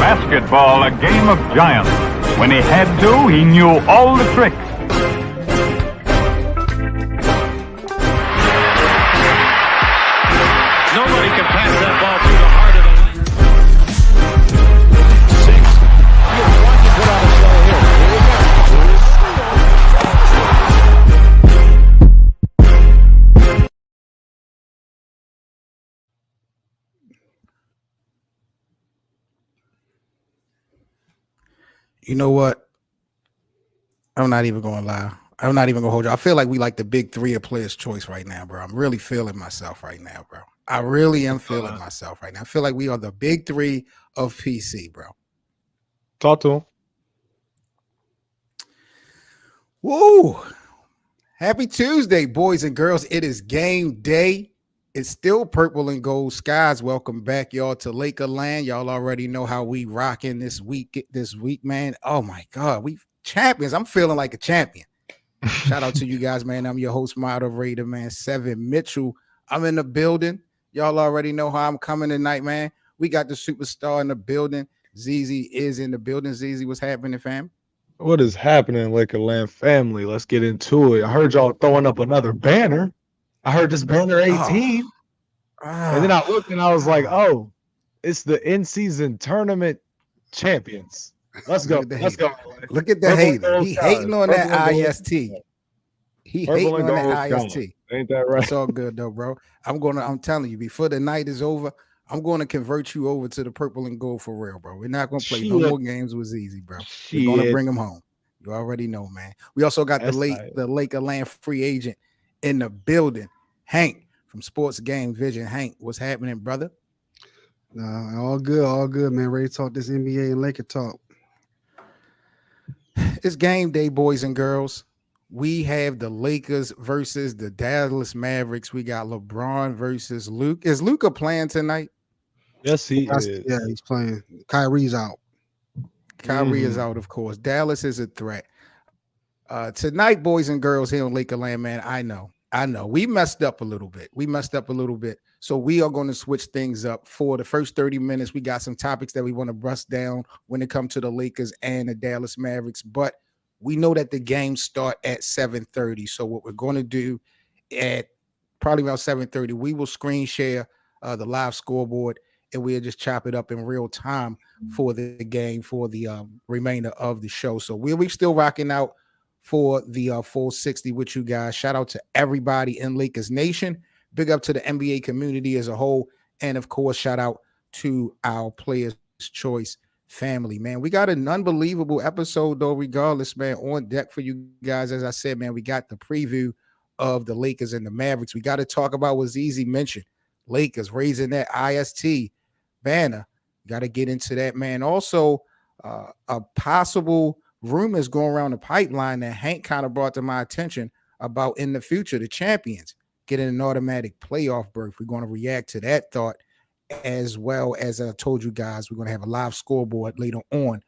Basketball, a game of giants. When he had to, he knew all the tricks. Nobody can pass that ball through the heart of the lane. 6. You want to put out a show here. You know what? I'm not even going to lie. I'm not even going to hold you. I feel like we like the big three of players' choice right now, bro. I'm really feeling myself right now, bro. I really am feeling myself right now. I feel like we are the big three of PC, bro. Talk to him. Woo! Happy Tuesday, boys and girls. It is game day. It's still purple and gold skies. Welcome back, y'all, to LAKERLAND. Y'all already know how we rocking this week, man. Oh, my God. We champions. I'm feeling like a champion. Shout out to you guys, man. I'm your host, moderator, man, Seven Mitchell. I'm in the building. Y'all already know how I'm coming tonight, man. We got the superstar in the building. ZZ is in the building. ZZ, what's happening, fam? What is happening, LAKERLAND family? Let's get into it. I heard y'all throwing up another banner. I heard this banner 18. And then I looked and I was like, oh, it's the in-season tournament champions. Let's go. Let's go. Look at the hater. He hating on that IST. He hating on that IST. Ain't that right? It's all good though, bro. I'm telling you, before the night is over, I'm going to convert you over to the purple and gold for real, bro. We're not going to play no more games with Easy, bro. We're going to bring him home. You already know, man. We also got the LAKERLAND free agent in the building. Hank from Sports Game Vision. Hank, what's happening, brother? All good, man. Ready to talk this NBA and Laker talk. It's game day, boys and girls. We have the Lakers versus the Dallas Mavericks. We got LeBron versus Luka. Is Luka playing tonight? Yes, he is. Yeah, he's playing. Kyrie's out. Kyrie is out, of course. Dallas is a threat. Tonight, boys and girls here on LAKERLAND, man, I know. We messed up a little bit. So we are going to switch things up for the first 30 minutes. We got some topics that we want to bust down when it comes to the Lakers and the Dallas Mavericks. But we know that the games start at 7:30. So what we're going to do at probably around 7:30, we will screen share the live scoreboard, and we'll just chop it up in real time for the game for the remainder of the show. So we'll be still rocking out for the full 60 with you guys. Shout out to everybody in Lakers Nation. Big up to the NBA community as a whole. And, of course, shout out to our Players' Choice family, man. We got an unbelievable episode, though, regardless, man, on deck for you guys. As I said, man, we got the preview of the Lakers and the Mavericks. We got to talk about what Easy mentioned. Lakers raising that IST banner. Got to get into that, man. Also, a possible rumors going around the pipeline that Hank kind of brought to my attention about in the future, the champions getting an automatic playoff berth. We're going to react to that thought, as well as I told you guys, we're going to have a live scoreboard later on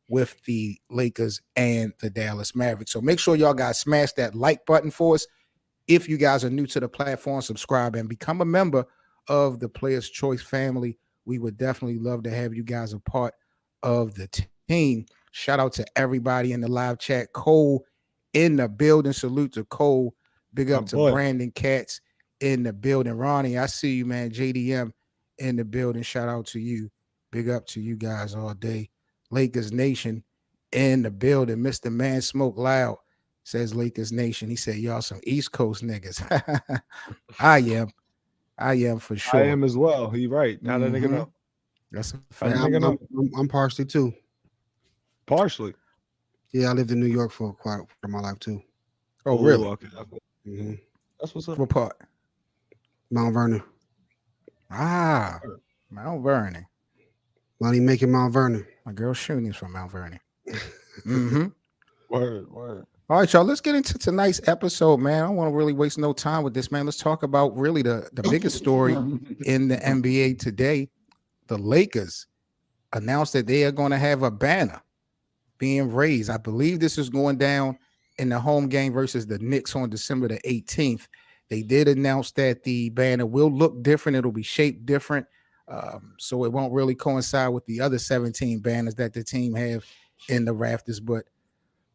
with the Lakers and the Dallas Mavericks. So make sure y'all guys smash that like button for us. If you guys are new to the platform, subscribe and become a member of the Players' Choice family. We would definitely love to have you guys a part of the team. Shout out to everybody in the live chat. Cole in the building. Salute to Cole. Big up to Brandon Katz in the building. Ronnie, I see you, man. JDM in the building. Shout out to you. Big up to you guys all day. Lakers Nation in the building. Mr. Man Smoke Loud says Lakers Nation. He said, y'all some East Coast niggas. I am for sure. I am as well. You're right. Now that nigga know. That's a fact. I'm partially too. Partially. Yeah, I lived in New York for my life too. Oh, really? Okay. Mm-hmm. That's what's up. What part? Mount Vernon. Mount Vernon. Money making Mount Vernon. My girl Shuni's from Mount Vernon. Mm-hmm. Word. All right, y'all. Let's get into tonight's episode, man. I don't want to really waste no time with this, man. Let's talk about really the biggest story in the NBA today. The Lakers announced that they are going to have a banner being raised. I believe this is going down in the home game versus the Knicks on December the 18th. They did announce that the banner will look different. It'll be shaped different. So it won't really coincide with the other 17 banners that the team have in the rafters. But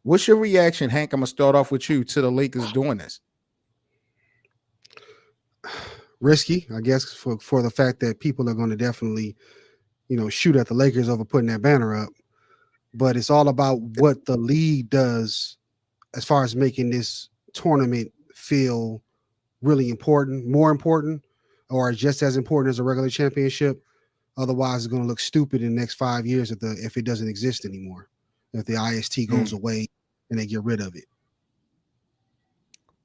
what's your reaction, Hank? I'm gonna start off with you to the Lakers doing this. Risky, I guess, for the fact that people are going to definitely, shoot at the Lakers over putting that banner up. But it's all about what the league does as far as making this tournament feel really important, more important, or just as important as a regular championship. Otherwise, it's going to look stupid in the next 5 years if it doesn't exist anymore. If the IST goes away and they get rid of it.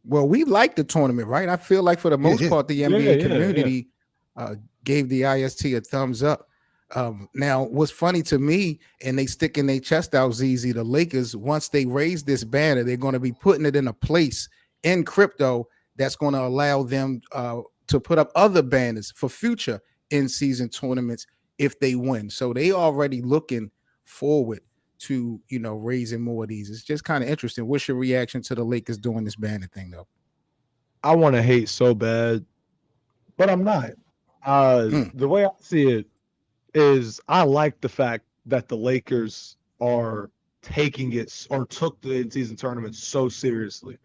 Well, we like the tournament, right? I feel like for the most part, the NBA community gave the IST a thumbs up. Now, what's funny to me, and they sticking their chest out, ZZ, the Lakers, once they raise this banner, they're going to be putting it in a place in crypto that's going to allow them to put up other banners for future in-season tournaments if they win. So they already looking forward to, raising more of these. It's just kind of interesting. What's your reaction to the Lakers doing this banner thing, though? I want to hate so bad, but I'm not. The way I see it is I like the fact that the Lakers are taking it or took the in-season tournament so seriously.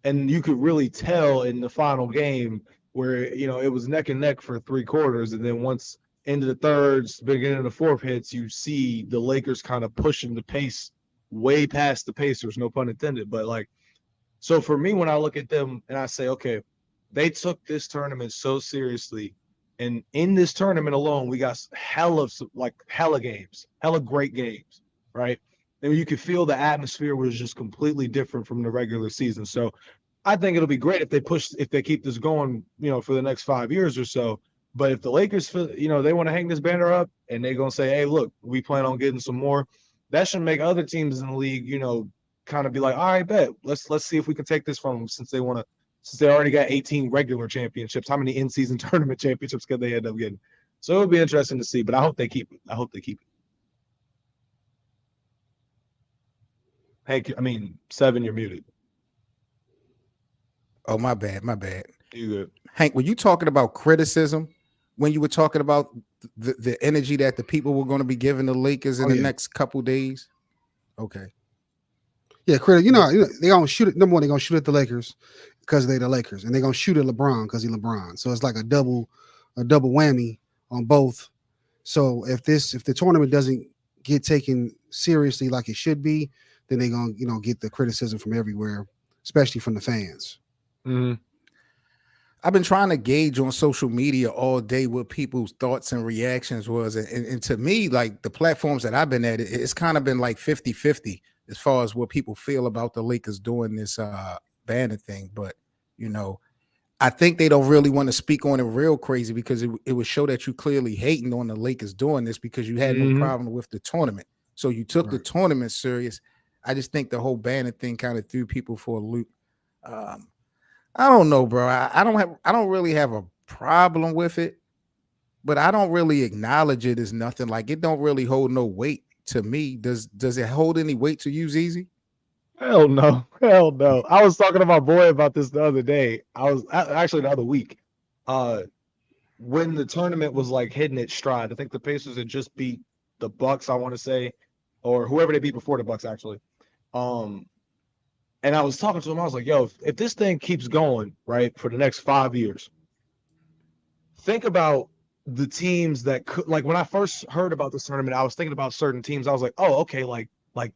And you could really tell in the final game where, it was neck and neck for 3 quarters. And then once into the thirds, beginning of the fourth hits, you see the Lakers kind of pushing the pace way past the Pacers, no pun intended. But so for me, when I look at them and I say, okay, they took this tournament so seriously. And in this tournament alone, we got hella games, hella great games, right? And you could feel the atmosphere was just completely different from the regular season. So I think it'll be great if they keep this going, for the next 5 years or so. But if the Lakers feel, they want to hang this banner up and they're going to say, hey, look, we plan on getting some more, that should make other teams in the league, kind of be like, all right, bet. Let's see if we can take this from them since they already got 18 regular championships. How many in-season tournament championships could they end up getting? So it would be interesting to see, but I hope they keep it. Hank, 7, you're muted. Oh, my bad. You good. Hank, were you talking about criticism when you were talking about the energy that the people were going to be giving the Lakers in the next couple days? Okay. Yeah, they're gonna shoot it. Number one, they're gonna shoot at the Lakers because they're the Lakers, and they're gonna shoot at LeBron because he's LeBron. So it's like a double whammy on both. So if the tournament doesn't get taken seriously like it should be, then they're gonna get the criticism from everywhere, especially from the fans. Mm-hmm. I've been trying to gauge on social media all day what people's thoughts and reactions was. And to me, like the platforms that I've been at, it's kind of been like 50-50 as far as what people feel about the Lakers doing this banner thing. But, I think they don't really want to speak on it real crazy because it would show that you clearly hating on the Lakers doing this because you had no problem with the tournament. So you took the tournament serious. I just think the whole banner thing kind of threw people for a loop. I don't know, bro. I don't really have a problem with it, but I don't really acknowledge it as nothing. Like it don't really hold no weight to me. Does it hold any weight to you, ZZ? Hell no. I was talking to my boy about this the other day. I was actually the other week. When the tournament was like hitting its stride, I think the Pacers had just beat the Bucks, I want to say, or whoever they beat before the Bucks, actually. And I was talking to him. I was like, yo, if this thing keeps going, right, for the next 5 years, think about the teams that could, like when I first heard about this tournament, I was thinking about certain teams. I was like, oh, okay, like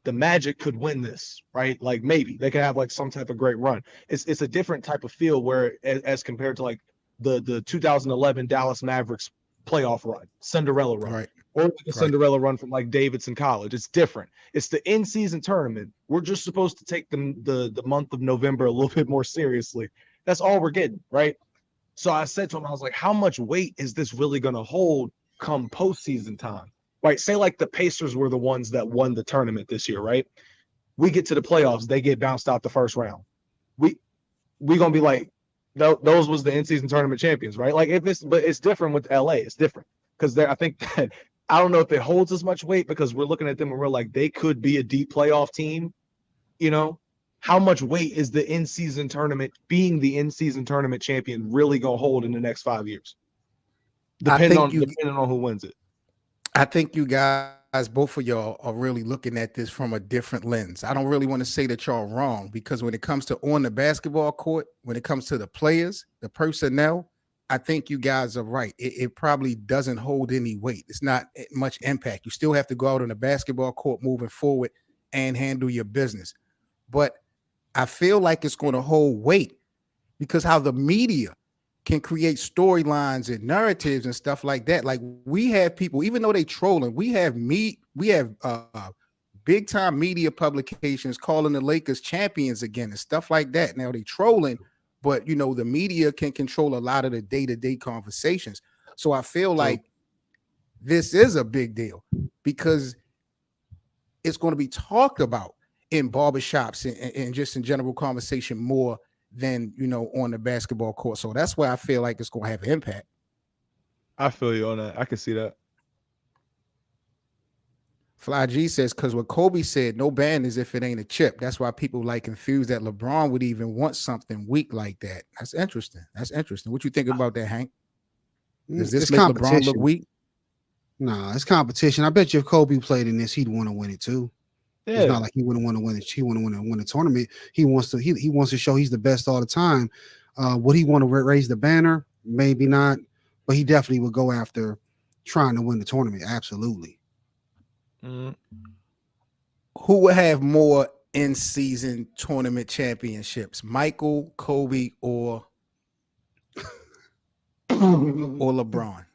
the Magic could win this, right? Like maybe they could have like some type of great run. It's a different type of feel where as compared to like the 2011 Dallas Mavericks playoff run, Cinderella run. Right. Or the Cinderella run from like Davidson College. It's different. It's the in-season tournament. We're just supposed to take the month of November a little bit more seriously. That's all we're getting, right? So I said to him, I was like, how much weight is this really going to hold come postseason time? Right? Say like the Pacers were the ones that won the tournament this year, right? We get to the playoffs. They get bounced out the first round. We going to be like, those was the in-season tournament champions, right? Like but it's different with LA. It's different because I think that I don't know if it holds as much weight because we're looking at them and we're like, they could be a deep playoff team. How much weight is the in-season tournament, being the in-season tournament champion, really going to hold in the next 5 years? depending on who wins it. I think you guys, both of y'all, are really looking at this from a different lens. I don't really want to say that y'all wrong, because when it comes to on the basketball court, when it comes to the players, the personnel, I think you guys are right. It probably doesn't hold any weight. It's not much impact. You still have to go out on the basketball court moving forward and handle your business. But I feel like it's going to hold weight because how the media can create storylines and narratives and stuff like that. Like, we have people, even though they trolling, we have big time media publications calling the Lakers champions again and stuff like that. Now they trolling, but you know, the media can control a lot of the day-to-day conversations. So I feel like this is a big deal because it's going to be talked about in barbershops and just in general conversation more than, you know, on the basketball court. So that's why I feel like it's going to have an impact. I feel you on that. I can see that. Fly G says, because what Kobe said, no ban is if it ain't a chip. That's why people like confused that LeBron would even want something weak like that. That's interesting. What you think about that, Hank? Does this make LeBron look weak? Nah, it's competition. I bet you if Kobe played in this, he'd want to win it too. Yeah. It's not like he wouldn't want to win it. He wouldn't want to win a tournament. He wants to show he's the best all the time. Would he want to raise the banner? Maybe not, but he definitely would go after trying to win the tournament. Absolutely. Who would have more in-season tournament championships, Michael, Kobe, or LeBron?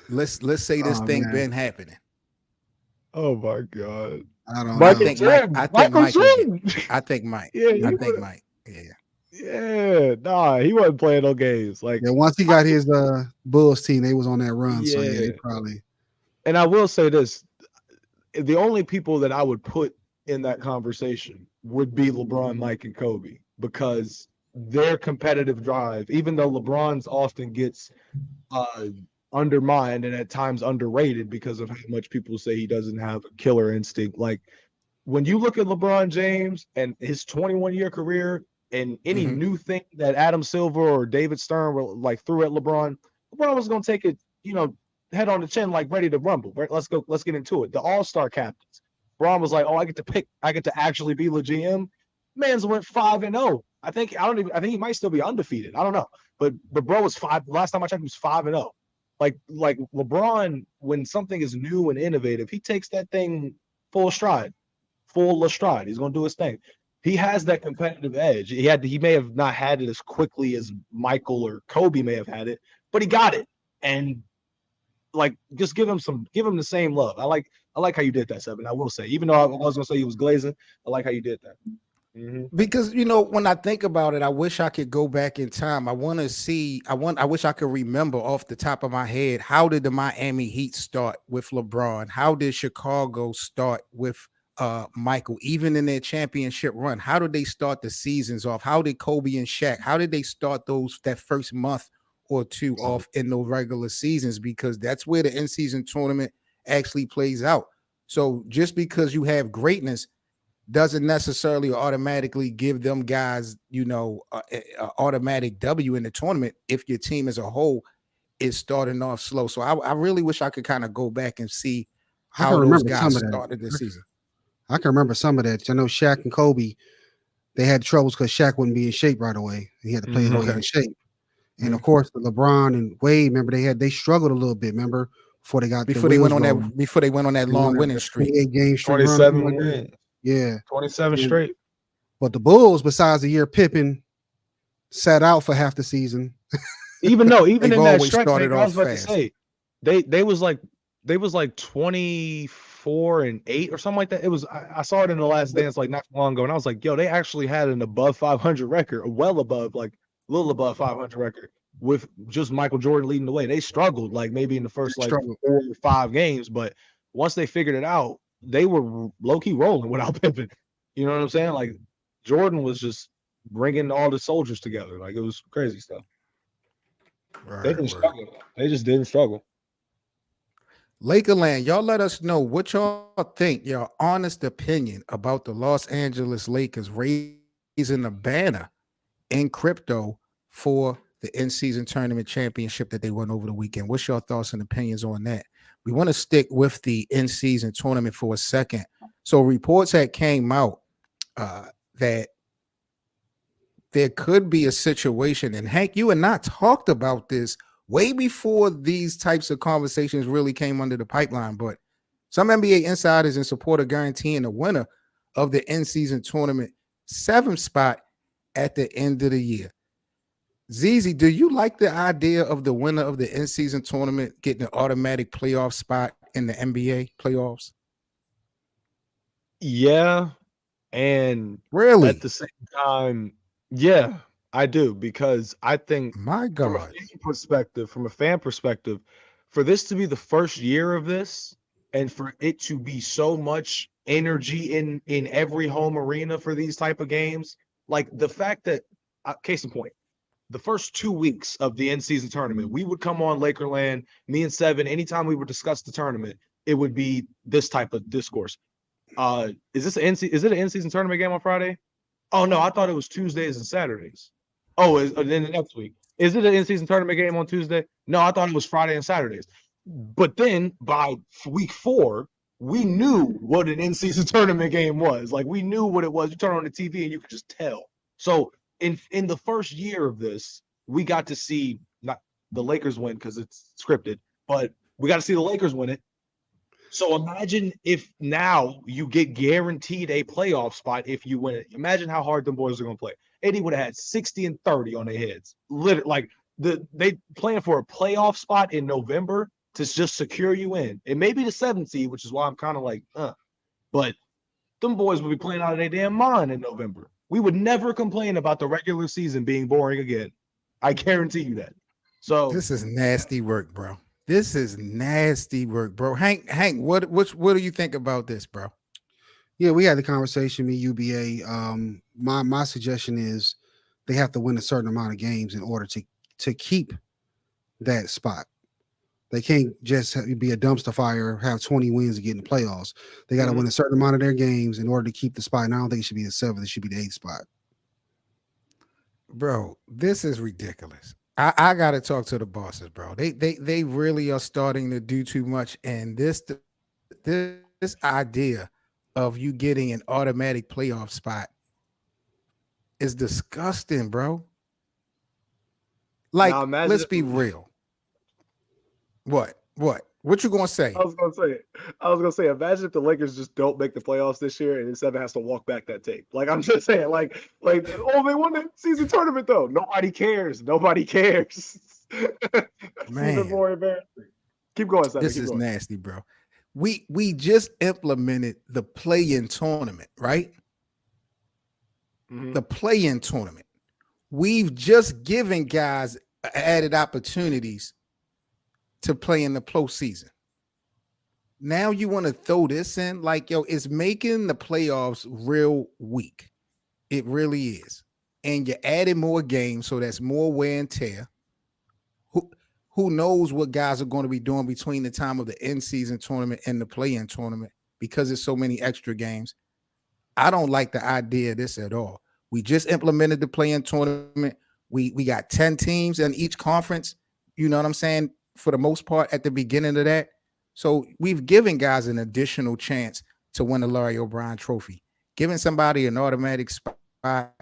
Let's say this thing been happening. Oh my God! I don't know. I think Mike. Yeah, nah, he wasn't playing no games. Like, once he got his Bulls team, they was on that run. Yeah. So yeah, they probably. And I will say this: the only people that I would put in that conversation would be LeBron, Mike, and Kobe, because their competitive drive, even though LeBron's often gets undermined and at times underrated because of how much people say he doesn't have a killer instinct. Like, when you look at LeBron James and his 21-year career and any new thing that Adam Silver or David Stern were like threw at LeBron was going to take it, you know, head on the chin, like ready to rumble. Right? Let's get into it. The all-star captains. LeBron was like, oh, I get to actually be the GM. Man's went 5-0. I think he might still be undefeated. I don't know. But bro was last time I checked, he was 5-0. Like LeBron, when something is new and innovative, he takes that thing full stride. He's going to do his thing. He has that competitive edge. He may have not had it as quickly as Michael or Kobe may have had it, but he got it. And like, just give him the same love. I like how you did that, Seven. I will say, even though I was going to say he was glazing, I like how you did that. Because, you know, when I think about it, I wish I could go back in time. I wish I could remember off the top of my head, how did the Miami Heat start with LeBron? How did Chicago start with Michael, even in their championship run? How did they start the seasons off? How did Kobe and Shaq, how did they start that first month or two off in those regular seasons? Because that's where the in-season tournament actually plays out. So just because you have greatness doesn't necessarily automatically give them guys, you know, a automatic W in the tournament if your team as a whole is starting off slow. So I really wish I could kind of go back and see how those guys started this season. I can remember some of that. I know Shaq and Kobe, they had troubles because Shaq wouldn't be in shape right away. He had to play his way in shape. And of course, LeBron and Wade, remember they struggled a little bit. Remember before they went on that long winning streak, 27 wins. Yeah, 27 straight. But the Bulls, besides the year Pippen sat out for half the season, even in that stretch, I was about to say they was like 24-8 or something like that. It was I saw it in The Last Dance like not too long ago, and I was like, yo, they actually had an above 500 record, a well above, like a little above 500 record with just Michael Jordan leading the way. They struggled like maybe in the first 4 or 5 games, but once they figured it out, they were low-key rolling without Pippen. You know what I'm saying? Like, Jordan was just bringing all the soldiers together. Like, it was crazy stuff. They didn't struggle. They just didn't struggle. LAKERLAND, y'all let us know what y'all think, your honest opinion about the Los Angeles Lakers raising the banner in crypto for the the in-season tournament championship that they won over the weekend. What's your thoughts and opinions on that? We want to stick with the in-season tournament for a second. So reports that came out that there could be a situation, and Hank, you and I talked about this way before these types of conversations really came under the pipeline, but some NBA insiders in support of guaranteeing the winner of the in-season tournament 7th spot at the end of the year. ZZ, do you like the idea of the winner of the in-season tournament getting an automatic playoff spot in the NBA playoffs? Yeah, and Really? at the same time, yeah, I do, because I think My from a God. fan perspective, for this to be the first year of this, and for it to be so much energy in every home arena for these type of games, like the fact that, case in point, the first 2 weeks of the in-season tournament, we would come on LAKERLAND, me and Seven, anytime we would discuss the tournament, it would be this type of discourse. Is it an in-season tournament game on Friday? Oh no, I thought it was Tuesdays and Saturdays. Oh, then the next week. Is it an in-season tournament game on Tuesday? No, I thought it was Friday and Saturdays. But then by week 4, we knew what an in-season tournament game was. Like, we knew what it was. You turn on the TV and you could just tell. So in the first year of this, we got to see not the Lakers win because it's scripted, but we got to see the Lakers win it. So imagine if now you get guaranteed a playoff spot if you win it. Imagine how hard them boys are going to play. Eddie would have had 60 and 30 on their heads. Literally, like they playing for a playoff spot in November to just secure you in. It may be the 7th seed, which is why I'm kind of like, but them boys would be playing out of their damn mind in November. We would never complain about the regular season being boring again. I guarantee you that. So this is nasty work, bro. This is nasty work, bro. Hank, what do you think about this, bro? Yeah, we had the conversation, me, UBA. My suggestion is they have to win a certain amount of games in order to keep that spot. They can't just be a dumpster fire, have 20 wins and get in the playoffs. They got to win a certain amount of their games in order to keep the spot. And I don't think it should be the 7th; it should be the 8th spot. Bro, this is ridiculous. I got to talk to the bosses, bro. They really are starting to do too much, and this idea of you getting an automatic playoff spot is disgusting, bro. Like, let's be real. What you gonna say? I was gonna say, imagine if the Lakers just don't make the playoffs this year and Seven has to walk back that tape. Like, I'm just saying, like, oh, they won the season tournament though. Nobody cares. Man, even more embarrassing. Keep going, Seven. this is nasty, bro. We just implemented the play-in tournament, right? Mm-hmm. The play-in tournament. We've just given guys added opportunities to play in the postseason. Now you want to throw this in? Like, yo, it's making the playoffs real weak. It really is. And you're adding more games, so that's more wear and tear. Who knows what guys are going to be doing between the time of the in-season tournament and the play-in tournament because there's so many extra games. I don't like the idea of this at all. We just implemented the play-in tournament. We got 10 teams in each conference. You know what I'm saying? For the most part, at the beginning of that. So we've given guys an additional chance to win the Larry O'Brien trophy. Giving somebody an automatic spot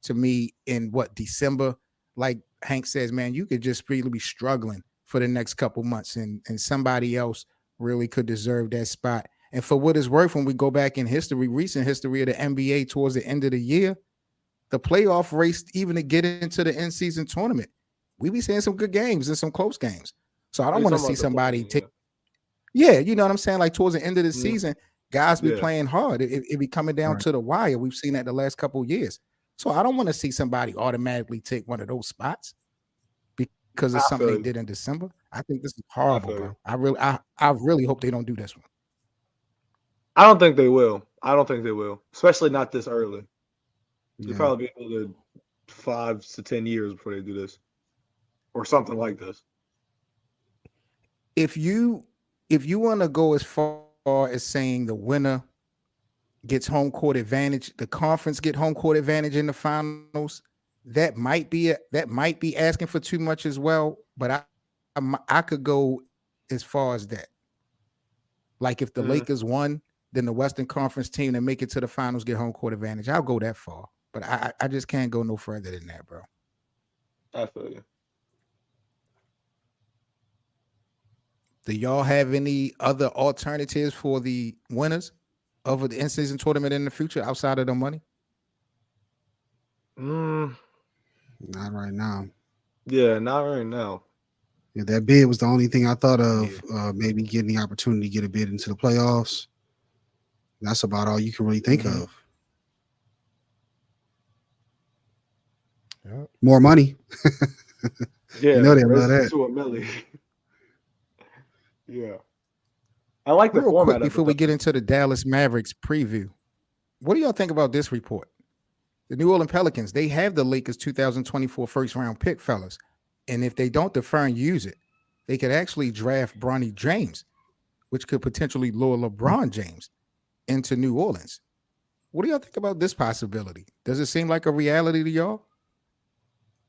to me in December, like Hank says, man, you could just really be struggling for the next couple months, and somebody else really could deserve that spot. And for what it's worth, when we go back in history, recent history of the NBA towards the end of the year, the playoff race, even to get into the in-season tournament, we be seeing some good games and some close games. So I don't want to see somebody take. Yeah, you know what I'm saying? Like towards the end of the season, guys be playing hard. It be coming down to the wire. We've seen that the last couple of years. So I don't want to see somebody automatically take one of those spots because of something they did in December. I think this is horrible, bro. I really hope they don't do this one. I don't think they will. Especially not this early. It'll probably be another 5 to 10 years before they do this, or something like this. If you want to go as far as saying the winner gets home court advantage, the conference get home court advantage in the finals, that might be asking for too much as well. But I could go as far as that. Like if the Lakers won, then the Western Conference team that make it to the finals get home court advantage. I'll go that far, but I just can't go no further than that, bro. I feel you. Do y'all have any other alternatives for the winners of the in-season tournament in the future outside of the money? Not right now. Yeah, not right now. Yeah, that bid was the only thing I thought of. Maybe getting the opportunity to get a bid into the playoffs. That's about all you can really think of. Yep. More money. Yeah, you know they love that. To $1 million. Yeah, I like the Real format quick before we get into the Dallas Mavericks preview. What do y'all think about this report? The New Orleans Pelicans, they have the Lakers 2024 first round pick, fellas. And if they don't defer and use it, they could actually draft Bronny James, which could potentially lure LeBron James into New Orleans. What do y'all think about this possibility? Does it seem like a reality to y'all?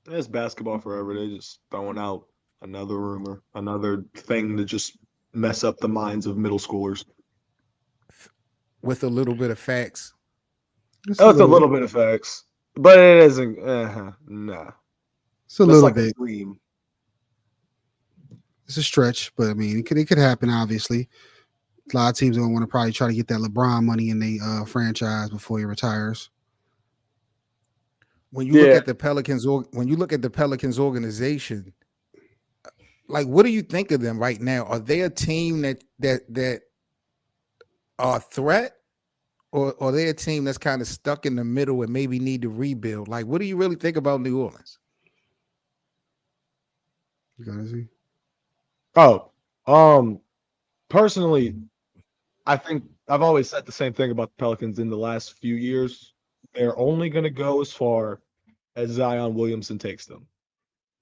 It's basketball forever. They just throwing out another rumor, another thing to just mess up the minds of middle schoolers. With a little bit of facts. It's a little bit of facts, but it isn't. Nah. It's a little like bit. It's a stretch, but I mean, it could happen. Obviously, a lot of teams are going to want to probably try to get that LeBron money in the franchise before he retires. When you look at the Pelicans, organization, like, what do you think of them right now? Are they a team that are a threat, or are they a team that's kind of stuck in the middle and maybe need to rebuild? Like, what do you really think about New Orleans? You gotta see. Personally, I think I've always said the same thing about the Pelicans in the last few years. They're only going to go as far as Zion Williamson takes them.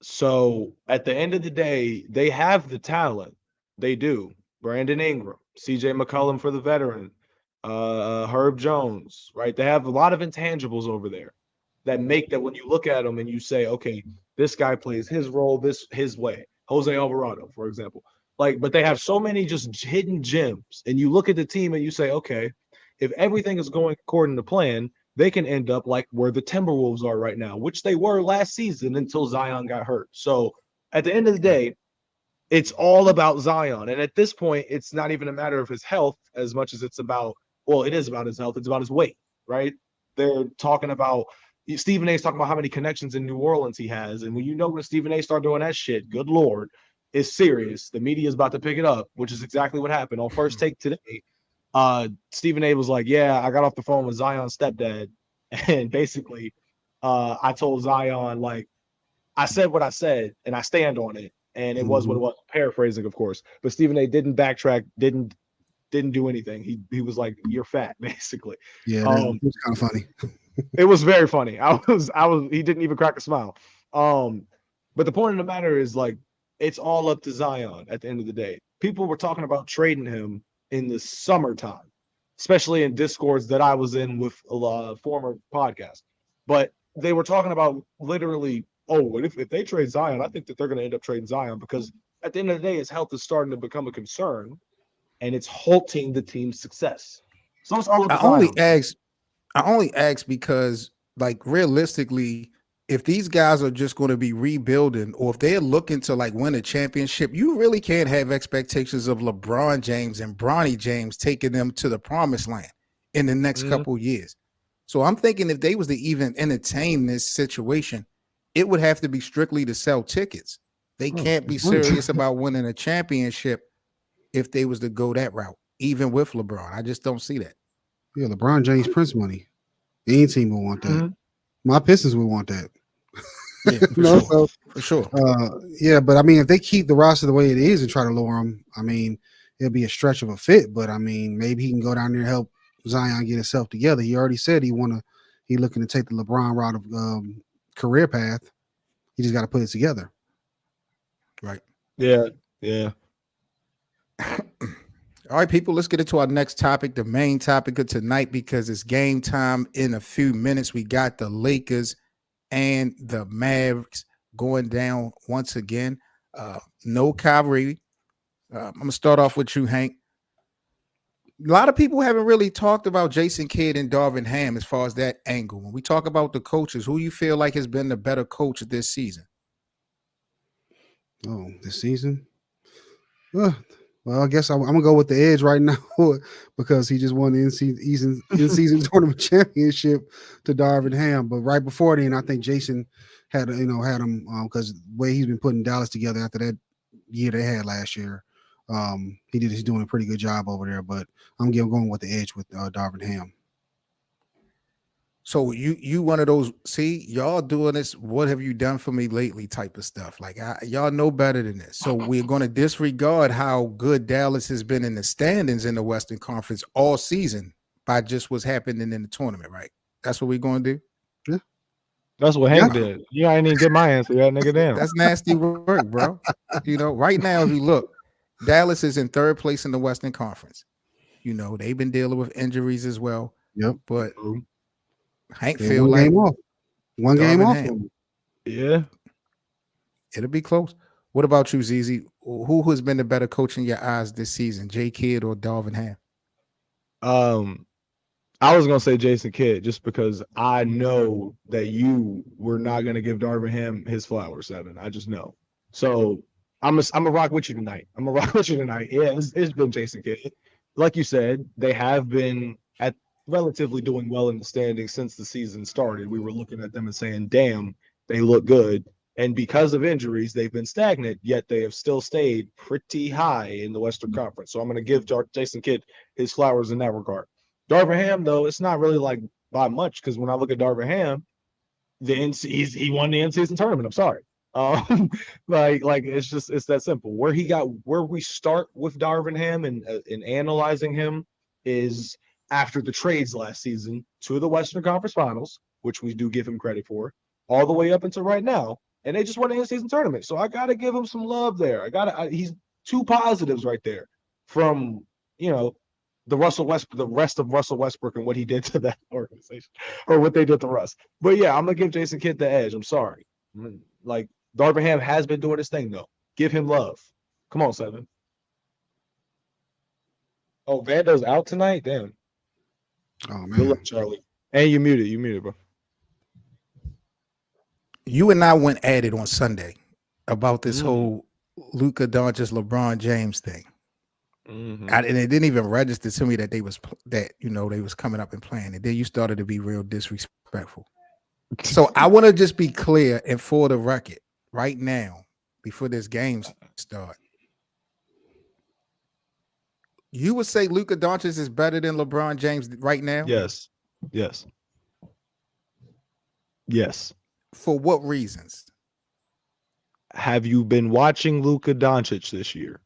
So at the end of the day, they have the talent. They do. Brandon Ingram, CJ McCollum for the veteran, Herb Jones, right? They have a lot of intangibles over there that make that when you look at them and you say, okay, this guy plays his role his way. Jose Alvarado, for example. But they have so many just hidden gems. And you look at the team and you say, okay, if everything is going according to plan, they can end up like where the Timberwolves are right now, which they were last season until Zion got hurt. So at the end of the day, it's all about Zion. And at this point, it's not even a matter of his health as much as it's about, well, it is about his health. It's about his weight, right? They're talking about, Stephen A's talking about how many connections in New Orleans he has. And when when Stephen A start doing that shit, good Lord, it's serious. The media is about to pick it up, which is exactly what happened. On First Take today, Stephen A was like, yeah, I got off the phone with Zion's stepdad. And basically, I told Zion, like, I said what I said, and I stand on it. And it was what it was, paraphrasing, of course. But Stephen A didn't backtrack, didn't do anything. He was like, "You're fat," basically. Yeah, it was kind of funny. It was very funny. He didn't even crack a smile. But the point of the matter is, like, it's all up to Zion at the end of the day. People were talking about trading him in the summertime, especially in discords that I was in with a former podcast. But they were talking about literally, if they trade Zion, I think that they're going to end up trading Zion because at the end of the day, his health is starting to become a concern, and it's halting the team's success. So it's all about Zion. I only ask because, like, realistically, if these guys are just going to be rebuilding, or if they're looking to like win a championship, you really can't have expectations of LeBron James and Bronny James taking them to the promised land in the next couple of years. So I'm thinking if they was to even entertain this situation, it would have to be strictly to sell tickets. They can't be serious about winning a championship if they was to go that route, even with LeBron. I just don't see that. Yeah, LeBron James Prince money. Any team would want that. My Pistons would want that. Yeah, for sure. Yeah, but I mean, if they keep the roster the way it is and try to lower them, I mean, it'll be a stretch of a fit. But I mean, maybe he can go down there and help Zion get himself together. He already said he's looking to take the LeBron route of career path. He just got to put it together. Right. Yeah. All right, people, let's get into our next topic, the main topic of tonight, because it's game time in a few minutes. We got the Lakers and the Mavericks going down once again. No Kyrie. I'm gonna start off with you, Hank. A lot of people haven't really talked about Jason Kidd and Darvin Ham as far as that angle. When we talk about the coaches, who you feel like has been the better coach this season? Oh, this season? Well, I guess I'm gonna go with the edge right now because he just won the in-season tournament championship to Darvin Ham. But right before then, I think Jason had him because the way he's been putting Dallas together after that year they had last year. He's doing a pretty good job over there. But I'm going with the edge with Darvin Ham. So you one of those, see, y'all doing this, what have you done for me lately type of stuff. Like y'all know better than this. So we're going to disregard how good Dallas has been in the standings in the Western Conference all season by just what's happening in the tournament, right? That's what we're going to do? Yeah. That's what Hank did. You ain't even get my answer. That nigga damn. That's nasty work, bro. Right now, if you look, Dallas is in third place in the Western Conference. They've been dealing with injuries as well. Yep. But Hank Yeah, feel one like game off. One Darvin game off. Ham. Yeah. It'll be close. What about you, ZZ? Who has been the better coach in your eyes this season, J Kidd or Darvin Ham? I was gonna say Jason Kidd just because I know that you were not gonna give Darvin Ham his flowers, Seven. I just know. So I'm a rock with you tonight. Yeah, it's been Jason Kidd. Like you said, they have been relatively doing well in the standings since the season started. We were looking at them and saying, damn, they look good. And because of injuries, they've been stagnant, yet they have still stayed pretty high in the Western Conference. So I'm going to give Jason Kidd his flowers in that regard. Darvin Ham, though, it's not really like by much because when I look at Darvin Ham, he won the in-season tournament. I'm sorry. Like it's that simple. Where we start with Darvin Ham and in analyzing him is after the trades last season to the Western Conference Finals, which we do give him credit for, all the way up until right now, and they just won the in-season tournament. So I gotta give him some love there. He's two positives right there from the rest of Russell Westbrook and what he did to that organization or what they did to Russ. But yeah, I'm gonna give Jason Kidd the edge. I'm sorry. Like Darvin Ham has been doing his thing though. Give him love. Come on, Seven. Oh, Vando's out tonight? Damn. Oh man. Good luck, Charlie. And you muted, bro. You and I went at it on Sunday about this whole Luka Doncic LeBron James thing. Mm-hmm. And it didn't even register to me that they was coming up and playing. And then you started to be real disrespectful. So I want to just be clear and for the record right now, before this game start. You would say Luka Doncic is better than LeBron James right now? Yes. For what reasons? Have you been watching Luka Doncic this year?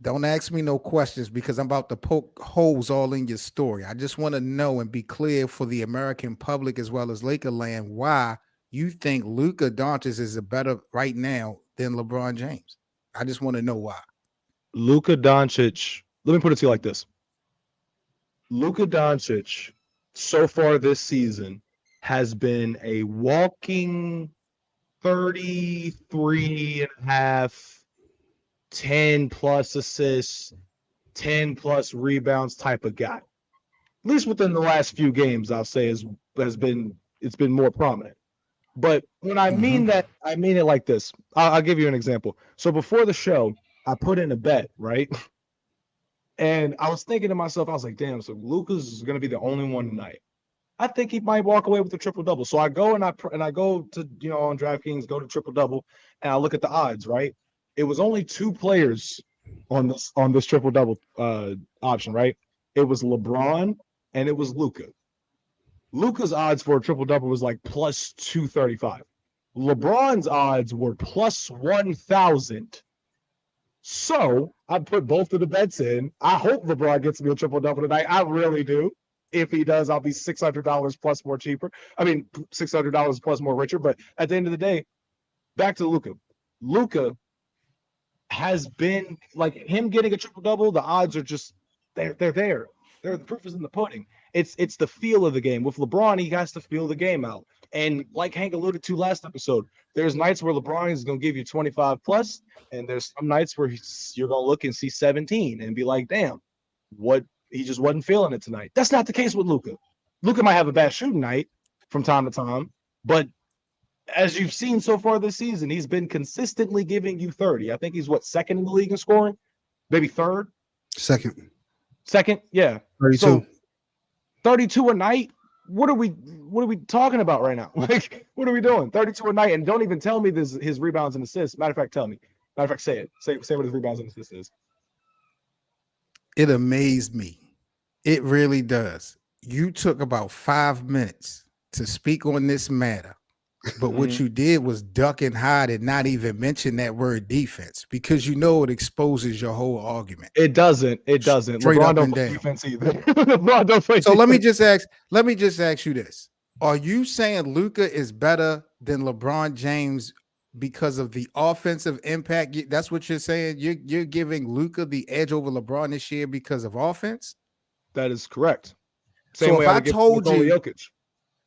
Don't ask me no questions because I'm about to poke holes all in your story. I just want to know and be clear for the American public as well as Lakerland why you think Luka Doncic is a better right now than LeBron James. I just want to know why. Luka Doncic, let me put it to you like this. Luka Doncic, so far this season, has been a walking 33 and a half, 10 plus assists, 10 plus rebounds type of guy. At least within the last few games, I'll say it's been more prominent. But when I mean that, I mean it like this. I'll give you an example. So before the show, I put in a bet, right? And I was thinking to myself, I was like, damn, so Luka's going to be the only one tonight. I think he might walk away with a triple-double. So I go and I go to, on DraftKings, go to triple-double, and I look at the odds, right? It was only two players on this triple-double option, right? It was LeBron and it was Luka. Luka's odds for a triple-double was like plus 235. LeBron's odds were plus 1,000. So I put both of the bets in. I hope LeBron gets me a triple-double tonight. I really do. If he does, I'll be $600 plus more cheaper. I mean, $600 plus more richer. But at the end of the day, back to Luka. Luka has been like him getting a triple-double. The odds are just they're there. The proof is in the pudding. It's the feel of the game. With LeBron, he has to feel the game out. And like Hank alluded to last episode, there's nights where LeBron is going to give you 25 plus, and there's some nights where you're going to look and see 17 and be like, damn, what, he just wasn't feeling it tonight. That's not the case with Luka. Luka might have a bad shooting night from time to time, but as you've seen so far this season, he's been consistently giving you 30. I think he's second in the league in scoring, maybe third. Second, yeah. 32. So 32 a night. What are we talking about right now? Like, what are we doing? 32 a night, and don't even tell me this his rebounds and assists. Matter of fact, tell me. Matter of fact, say it. Say what his rebounds and assists is. It amazed me. It really does. You took about 5 minutes to speak on this matter, but what you did was duck and hide and not even mention that word defense, because you know it exposes your whole argument. It doesn't. Straight LeBron up don't and play down. defense either. LeBron don't play So defense. let me just ask you this. Are you saying Luka is better than LeBron James because of the offensive impact? That's what you're saying? You're giving Luka the edge over LeBron this year because of offense? That is correct. So Same way if I would give told Nikola you Jokic.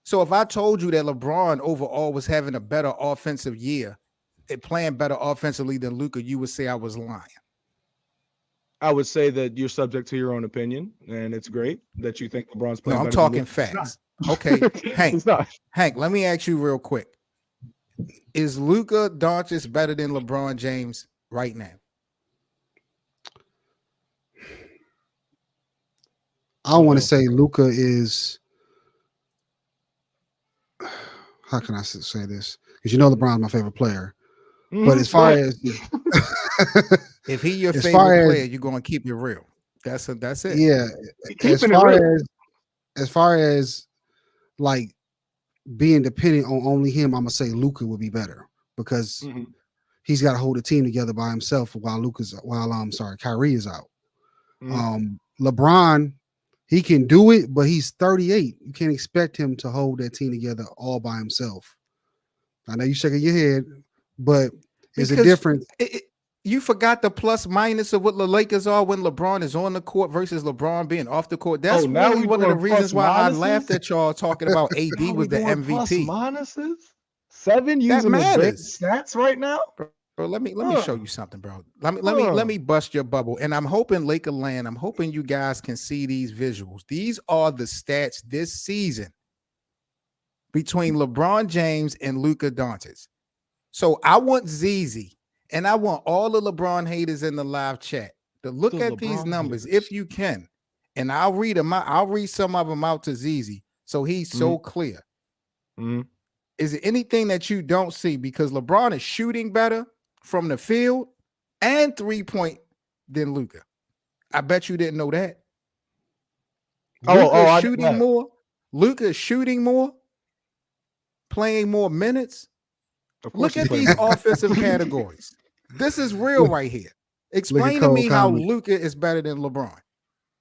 So if I told you that LeBron overall was having a better offensive year, playing better offensively than Luka, you would say I was lying. I would say that you're subject to your own opinion, and it's great that you think LeBron's No, playing I'm better talking than Luka. facts. Okay, Hank. It's not. Hank, let me ask you real quick. Is Luka Doncic better than LeBron James right now? I want to say Luka is. How can I say this? Because you know LeBron's my favorite player. But as far as if he your as favorite far as- player, you're going to keep it real. That's it. yeah, as far as like being dependent on only him, I'm gonna say Luka would be better because he's got to hold the team together by himself while Kyrie is out. LeBron, he can do it, but he's 38. You can't expect him to hold that team together all by himself. I know you're shaking your head, but there's a difference. You forgot the plus minus of what the Lakers are when LeBron is on the court versus LeBron being off the court. That's really one of the reasons why I laughed at y'all talking about AD was the MVP. Minuses? 7 That using matters. the stats right now? Bro, let me show you something, bro. Let me bust your bubble. And I'm hoping LAKERLAND, I'm hoping you guys can see these visuals. These are the stats this season between LeBron James and Luka Doncic. So I want ZZ and I want all the LeBron haters in the live chat to look at these numbers if you can. And I'll read them out. I'll read some of them out to ZZ so he's so clear. Is there anything that you don't see? Because LeBron is shooting better from the field and 3-point than Luka. I bet you didn't know that. Luka is shooting more. Luka is shooting more, playing more minutes. Look at these offensive categories. This is real right here. Explain to me how Luka is better than LeBron.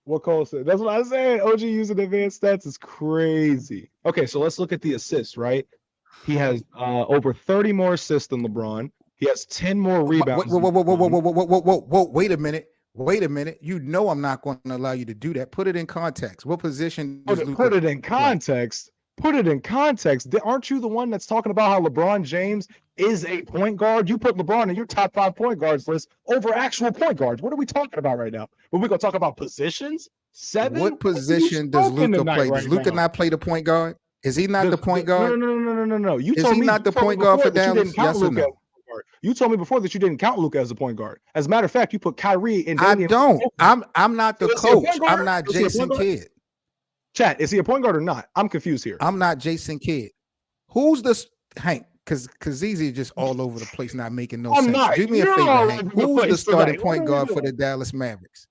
What Cole said. That's what I said. OG using advanced stats is crazy. Okay, so let's look at the assists, right? He has over 30 more assists than LeBron. He has 10 more rebounds. Whoa. Wait a minute. You know I'm not going to allow you to do that. Put it in context. What position does Luka put it in context? Put it in context. Aren't you the one that's talking about how LeBron James is a point guard? You put LeBron in your top 5 point guards list over actual point guards. What are we talking about right now? But we're going to talk about positions? 7? What position does Luka play? Does Luka not play the point guard? Is he not the point guard? No. Is he not the point guard for Dallas? Yes or no? You told me before that you didn't count Luka as a point guard. As a matter of fact, you put Kyrie in. I don't. I'm not the coach. I'm not Jason Kidd. Chat, is he a point guard or not? I'm confused here. I'm not Jason Kidd. Who's the Hank? Because ZZ just all over the place, not making no sense. Do me a favor, Hank. Who's the starting point guard for the Dallas Mavericks?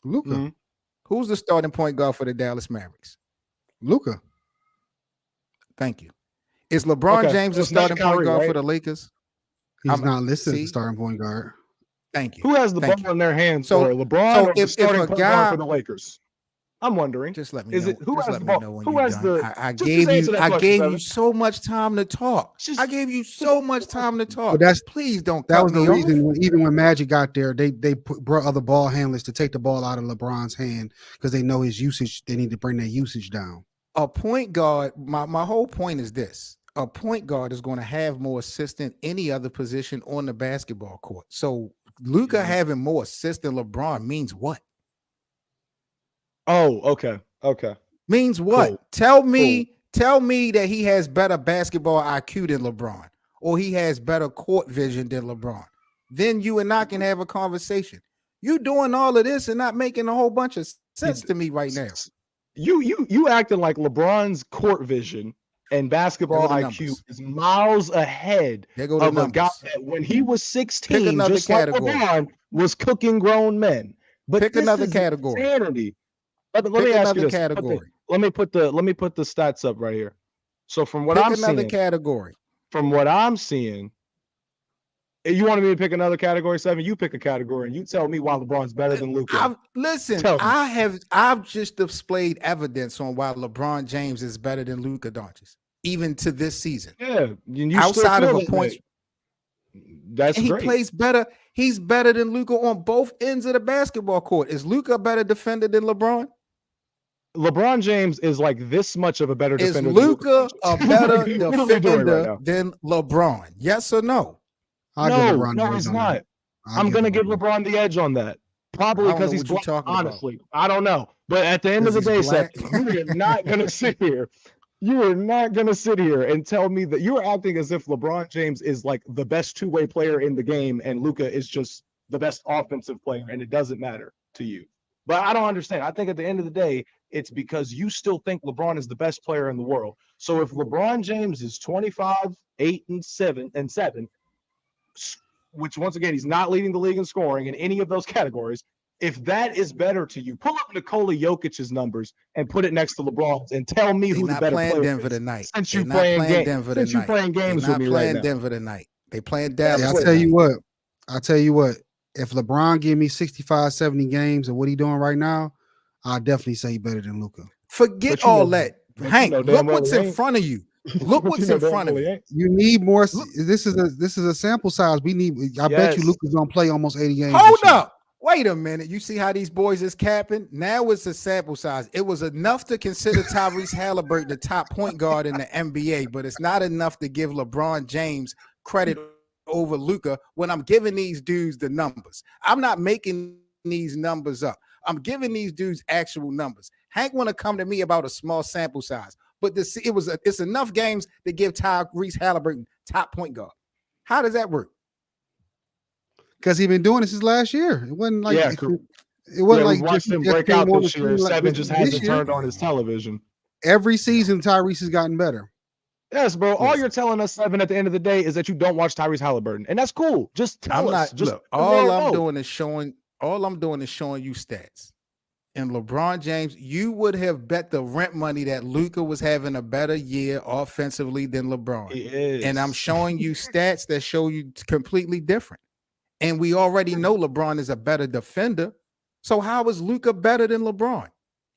Luka. Who's the starting point guard for the Dallas Mavericks? Luka. Thank you. Is LeBron James the starting point guard for the Lakers? He's not listed as the starting point guard. Thank you. Who has the ball in their hands? So LeBron or the starting point guard for the Lakers? I'm wondering. Just let me know. Who has the ball? Who has the? I gave you so much time to talk. I gave you so much time to talk. But please don't. That was the reason. Even when Magic got there, they brought other ball handlers to take the ball out of LeBron's hand because they know his usage. They need to bring that usage down. a point guard, my whole point is this. A point guard is going to have more assists than any other position on the basketball court. So Luka having more assists than LeBron means what? Oh, okay. Okay. Means what? Cool. Tell me that he has better basketball IQ than LeBron, or he has better court vision than LeBron. Then you and I can have a conversation. You doing all of this and not making a whole bunch of sense to me right now. You acting like LeBron's court vision and basketball IQ is miles ahead of a guy that when he was 16, just category. Like LeBron, was cooking grown men. But pick another category. Insanity. Let me ask you this. Category. Let me put the stats up right here. So from what I'm seeing, category. From what I'm seeing, you wanted me to pick another category, 7? You pick a category and you tell me why LeBron's better than Luka. I've just displayed evidence on why LeBron James is better than Luka Doncic, even to this season. Yeah, outside of a point, that's he great. Plays better. He's better than Luka on both ends of the basketball court. Is Luka a better defender than LeBron? LeBron James is like this much of a better defender. Is Luka a better defender than LeBron? Yes or no? No, he's not. I'm going to give LeBron the edge on that. Probably because he's black, honestly. I don't know. But at the end of the day, Seth, you are not going to sit here. You are not going to sit here and tell me that you're acting as if LeBron James is like the best two-way player in the game and Luka is just the best offensive player and it doesn't matter to you. But I don't understand. I think at the end of the day, it's because you still think LeBron is the best player in the world. So if LeBron James is 25, 8, and 7, which once again, he's not leading the league in scoring in any of those categories. If that is better to you, pull up Nikola Jokic's numbers and put it next to LeBron's and tell me who the better player Denver is. Tonight. Since you're playing games with me right now. Denver tonight. They playing Dallas. I'll tell you what. If LeBron give me 65, 70 games of what he's doing right now, I'll definitely say he's better than Luka. Forget all that. Hank, look what's in front of you. Look what's in front of you. You need more. This is a sample size. We need. I bet you Luka's gonna play almost 80 games. Hold up. Wait a minute. You see how these boys is capping? Now it's a sample size. It was enough to consider Tyrese Halliburton the top point guard in the NBA, but it's not enough to give LeBron James credit over Luka when I'm giving these dudes the numbers. I'm not making these numbers up. I'm giving these dudes actual numbers. Hank want to come to me about a small sample size, but it's enough games to give Tyrese Halliburton top point guard. How does that work? Because he's been doing this since last year. It wasn't like it wasn't like watched him break out this year. 7 just hasn't turned on his television. Every season, Tyrese has gotten better. Yes, bro. All you're telling us, 7, at the end of the day, is that you don't watch Tyrese Halliburton, and that's cool. Just tell us. All I'm doing is showing you stats. And LeBron James, you would have bet the rent money that Luka was having a better year offensively than LeBron. He is. And I'm showing you stats that show you completely different. And we already know LeBron is a better defender. So how is Luka better than LeBron,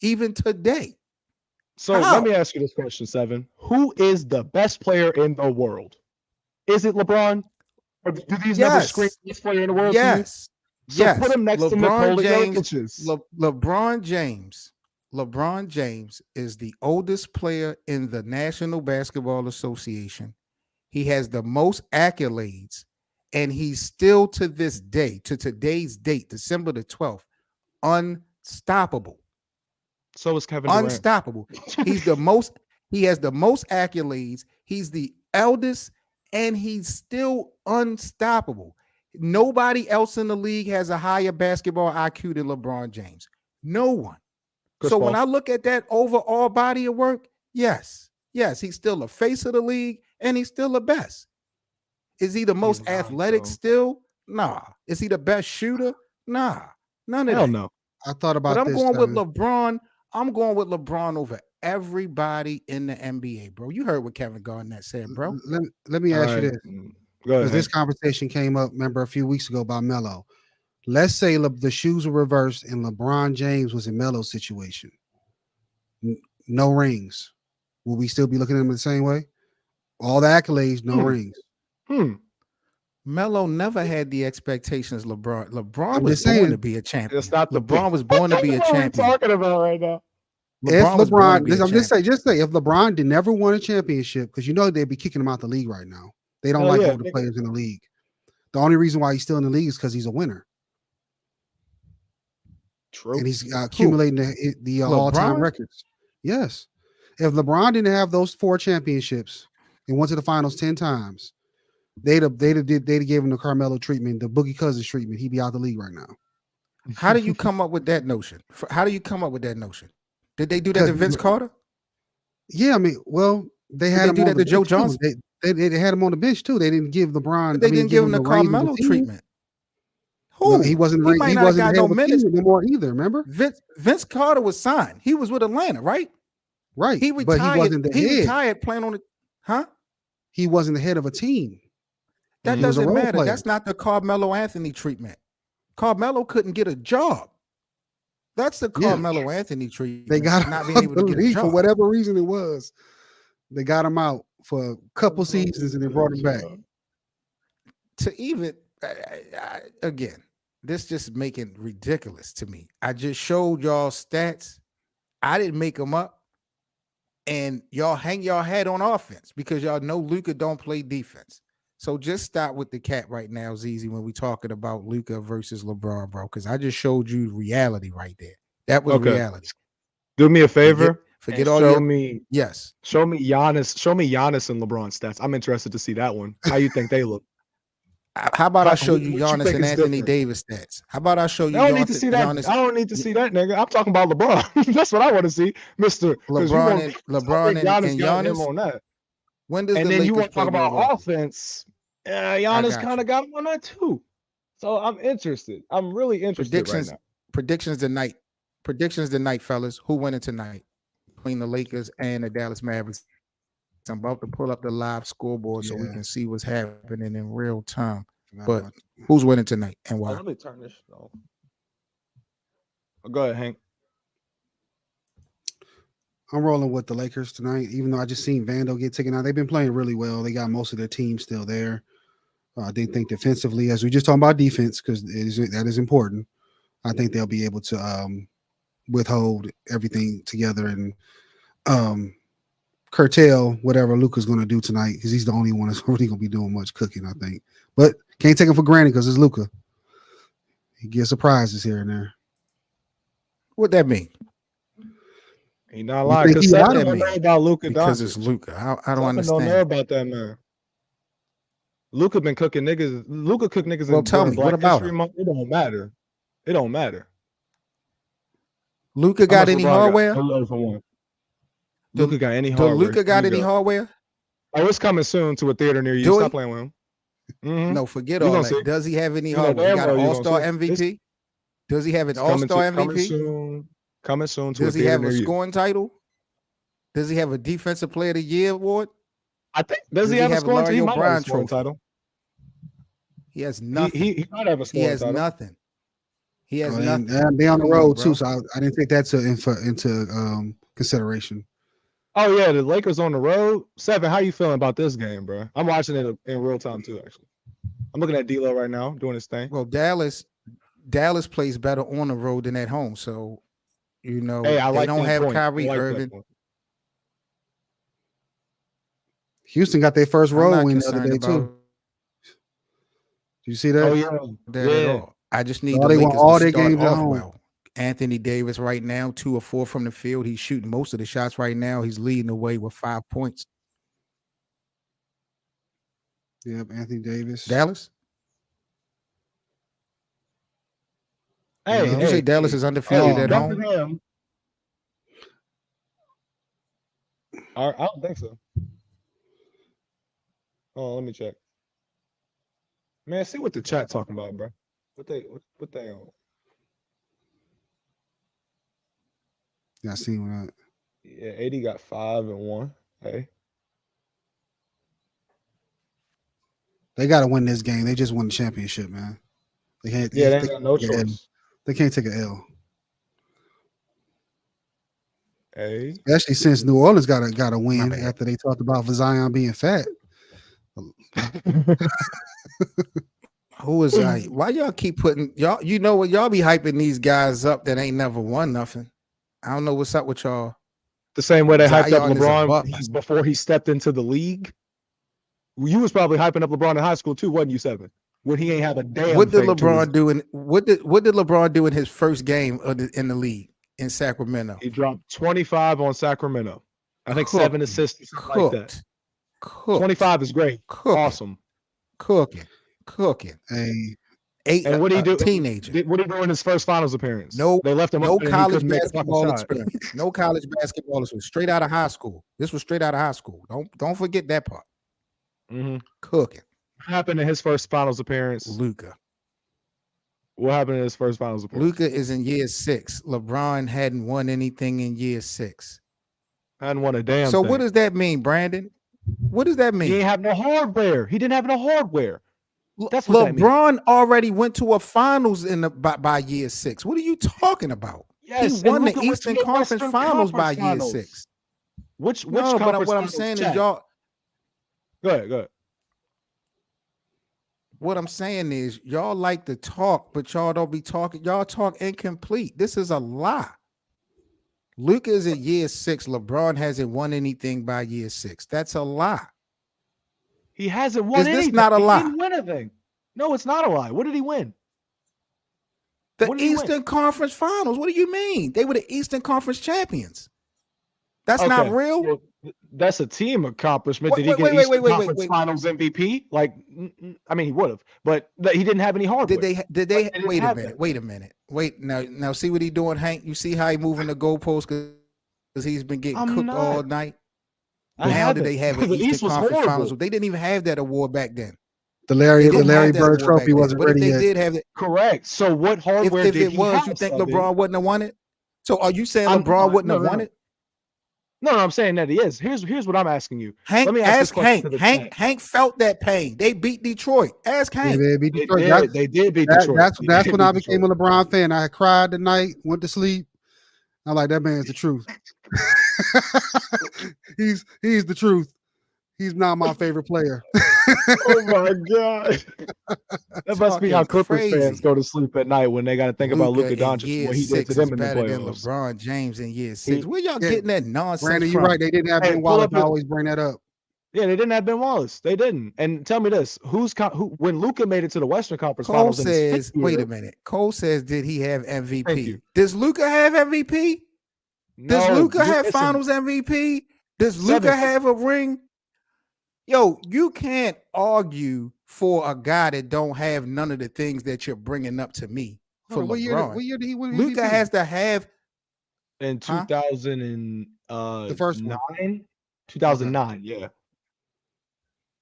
even today? So let me ask you this question, 7. Who is the best player in the world? Is it LeBron? Or do these numbers scream best player in the world? Yes. So put him next to Nikola Jokic. LeBron James is the oldest player in the National Basketball Association. He has the most accolades, and he's still to this day, to today's date, December the 12th, unstoppable. So is Kevin Durant. Unstoppable. He has the most accolades. He's the eldest, and he's still unstoppable. Nobody else in the league has a higher basketball IQ than LeBron James. No one. When I look at that overall body of work, yes, he's still the face of the league, and he's still the best. Is he the most athletic still? Nah. Is he the best shooter? Nah. None of that. No. I thought about this. But I'm going with LeBron. I'm going with LeBron over everybody in the NBA, bro. You heard what Kevin Garnett said, bro. Let me ask you this. Go ahead. This conversation came up, remember, a few weeks ago about Melo. Let's say the shoes were reversed and LeBron James was in Melo's situation. No rings. Will we still be looking at him the same way? All the accolades, no rings. Melo never had the expectations LeBron. LeBron was born to be a champion. LeBron was born to be a champion. What are we talking about right now? was born to be a I'm just champion. say if LeBron did never won a championship, because they'd be kicking him out the league right now. They don't like older players in the league. The only reason why he's still in the league is because he's a winner. True. And he's accumulating the all-time records. Yes. If LeBron didn't have those 4 championships and went to the finals 10 times, they'd have gave him the Carmelo treatment, the Boogie Cousins treatment. He'd be out the league right now. How do you come up with that notion? How do you come up with that notion? Did they do that to Vince Carter? Yeah, I mean, well, they had him do on that to Joe Johnson. They had him on the bench too. They didn't give LeBron. They didn't give him the Carmelo treatment. Who? No, he wasn't. He might not have got no minutes anymore either. Remember, Vince Carter was signed. He was with Atlanta, right? Right. He retired. But he wasn't the head. Retired playing on the. Huh? He wasn't the head of a team. That doesn't matter. Player. That's not the Carmelo Anthony treatment. Carmelo couldn't get a job. That's the Carmelo Anthony treatment. They got not being able to get a job for whatever reason it was. They got him out for a couple seasons and they brought him back. To even again, this just making ridiculous to me. I just showed y'all stats. I didn't make them up. And y'all hang y'all head on offense because y'all know Luka don't play defense. So just stop with the cat right now, ZZ, when we talking about Luka versus LeBron, bro. Because I just showed you reality right there. That was reality. Do me a favor. Forget all show your me. Yes. Show me Giannis. Show me Giannis and LeBron stats. I'm interested to see that one. How you think they look? How about I show you Giannis and Anthony Davis stats? How about I show you? I don't need to see that. I don't need to see that, nigga. I'm talking about LeBron. That's what I want to see, Mister LeBron and Giannis on that. When does and the then Lakers you want to talk about well? Offense? Giannis kind of got him on that too. So I'm interested. I'm really interested right now. Predictions tonight, fellas. Who winning tonight between the Lakers and the Dallas Mavericks? I'm about to pull up the live scoreboard so we can see what's happening in real time. But who's winning tonight and why? Let me turn this off. Go ahead, Hank. I'm rolling with the Lakers tonight, even though I just seen Vando get taken out. They've been playing really well. They got most of their team still there. They think defensively, as we just talking about defense, because that is important. I think they'll be able to withhold everything together and curtail whatever Luka's going to do tonight, because he's the only one that's really going to be doing much cooking, I think. But can't take him for granted because it's Luka. He gets surprises here and there. What that mean? He not lying. Because I don't know about Luka. Because it's Luka. I don't understand. Don't know about that, man. Luka been cooking niggas. Luka cooked niggas. Well, tell me, what about him? It don't matter. It don't matter. Luka got any hardware? Luka got any hardware? Luka got any hardware? Oh, it's coming soon to a theater near you. Stop playing with him. Mm-hmm. No, forget all that. See. Does he have any hardware? He got an all-star MVP? Does he have an all-star MVP? Coming soon to Does he have a scoring title? Does he have a defensive player of the year award? I think does he have a scoring title? He might have a scoring title. He has nothing. He might have a scoring title. He has nothing. He has nothing. They on the road too, so I didn't take that into consideration. Oh yeah, the Lakers on the road. 7, how you feeling about this game, bro? I'm watching it in real time too. Actually, I'm looking at D'Lo right now doing his thing. Well, Dallas plays better on the road than at home, so you know they don't have Kyrie Irving. Houston got their first road win the other day too. Did you see that? Oh yeah, at all. I just need the Lakers to start off well. Anthony Davis right now, 2 of 4 from the field. He's shooting most of the shots right now. He's leading the way with 5 points. Yep, Anthony Davis. Dallas? Hey, you say Dallas is undefeated at home? I don't think so. Oh, let me check. Man, see what the chat talking about, bro. What they on? Yeah, I seen that. Yeah, 80 got 5 and 1. Hey. They gotta win this game. They just won the championship, man. They got no choice. They can't take an L. Hey. Especially since New Orleans got a win after they talked about Zion being fat. Who is Zion? Why y'all keep putting y'all? You know what? Y'all be hyping these guys up that ain't never won nothing. I don't know what's up with y'all. The same way they hyped up Zion is a LeBron bust. before he stepped into the league. You was probably hyping up LeBron in high school too, wasn't you, Seven? When he ain't have a damn. What did thing to his- LeBron do in what did LeBron do in his first game in the league in Sacramento? He dropped 25 on Sacramento. I think Cooked 7 assists, something like that. Cooked. 25 is great. Cooking. Awesome. Cooking. Hey, And what did he do? Teenager. What did he do in his first finals appearance? No, they left him no up and he college couldn't make a fucking basketball shot. experience. No college basketball experience. Straight out of high school. This was straight out of high school. Don't forget that part. Mm-hmm. Cooking. What happened in his first finals appearance? Luka. What happened in his first finals appearance? Luka is in year 6. LeBron hadn't won anything in year 6. Hadn't won a damn So thing. what does that mean, Brandon? What does that He mean? didn't have no hardware. He didn't have no hardware. That's what that means. LeBron already went to a finals by year 6. What are you talking about? Yes, He won and the Luka went to Eastern the Conference Western Finals by Conference year Finals. 6. Which No, but conference what I'm finals, saying is Chad? y'all. Go ahead. What I'm saying is y'all like to talk, but y'all don't be talking. Y'all talk incomplete. This is a lie. Luka is at year 6. LeBron hasn't won anything by year 6. That's a lie. He hasn't won Is this anything. not a lie? He didn't win anything. No, it's not a lie. What did he win? The What did he win? Eastern Conference Finals. What do you mean? They were the Eastern Conference champions. That's not Okay, real. well, that's a team accomplishment. Wait, Did he wait, get wait, Eastern wait, Conference wait. Finals MVP? Like, I mean, he would have, but he didn't have any hardware. Did they They didn't wait a have minute. that. Wait a minute. Wait now. See what he doing, Hank? You see how he moving the goalposts because he's been getting I'm cooked not. all night. I Now haven't. do they have an The East Eastern was Conference horrible. Finals? They didn't even have that award back then. the They Larry didn't have that Bird award back trophy then. wasn't But if ready they yet. did have it, Correct. So what hardware if did it he was, have? you think Subin? LeBron wouldn't have won it? So are you saying I'm- LeBron wouldn't no, have no, won no. it? No, I'm saying that he is. Here's what I'm asking you. Hank, Let me ask this ask question to Hank. the Hank, chat. Hank felt that pain. They beat Detroit. Ask Yeah, Hank. they beat They Detroit. did. They did beat Detroit. That's They that's did when I beat became a LeBron fan. I cried tonight, went to sleep. I'm like, that man's the truth. he's the truth. He's not my favorite player. Oh my god. That must be how Talking Clippers fans crazy. go to sleep at night when they got to think about Luka in Doncic and year what he did 6 to them is in the better than playoffs. LeBron James in year 6. Where y'all Yeah. getting that nonsense Brandon, from? you're right. They didn't have Hey, Ben pull Wallace. up I your- always bring that up. Yeah, they didn't have Ben Wallace. They didn't. And tell me this: who when Luka made it to the Western Conference Cole Finals? in his says, fifth wait year- a minute. Cole says, did he have Thank MVP? you. Does Luka have MVP? Does No, Luka have listen, finals MVP? Does Seven. Luka have a ring? Yo, you can't argue for a guy that don't have none of the things that you're bringing up to me for Hold on, LeBron. what year did he win? Luka MVP? has to have in Huh? 2009, The first one. 2009, yeah.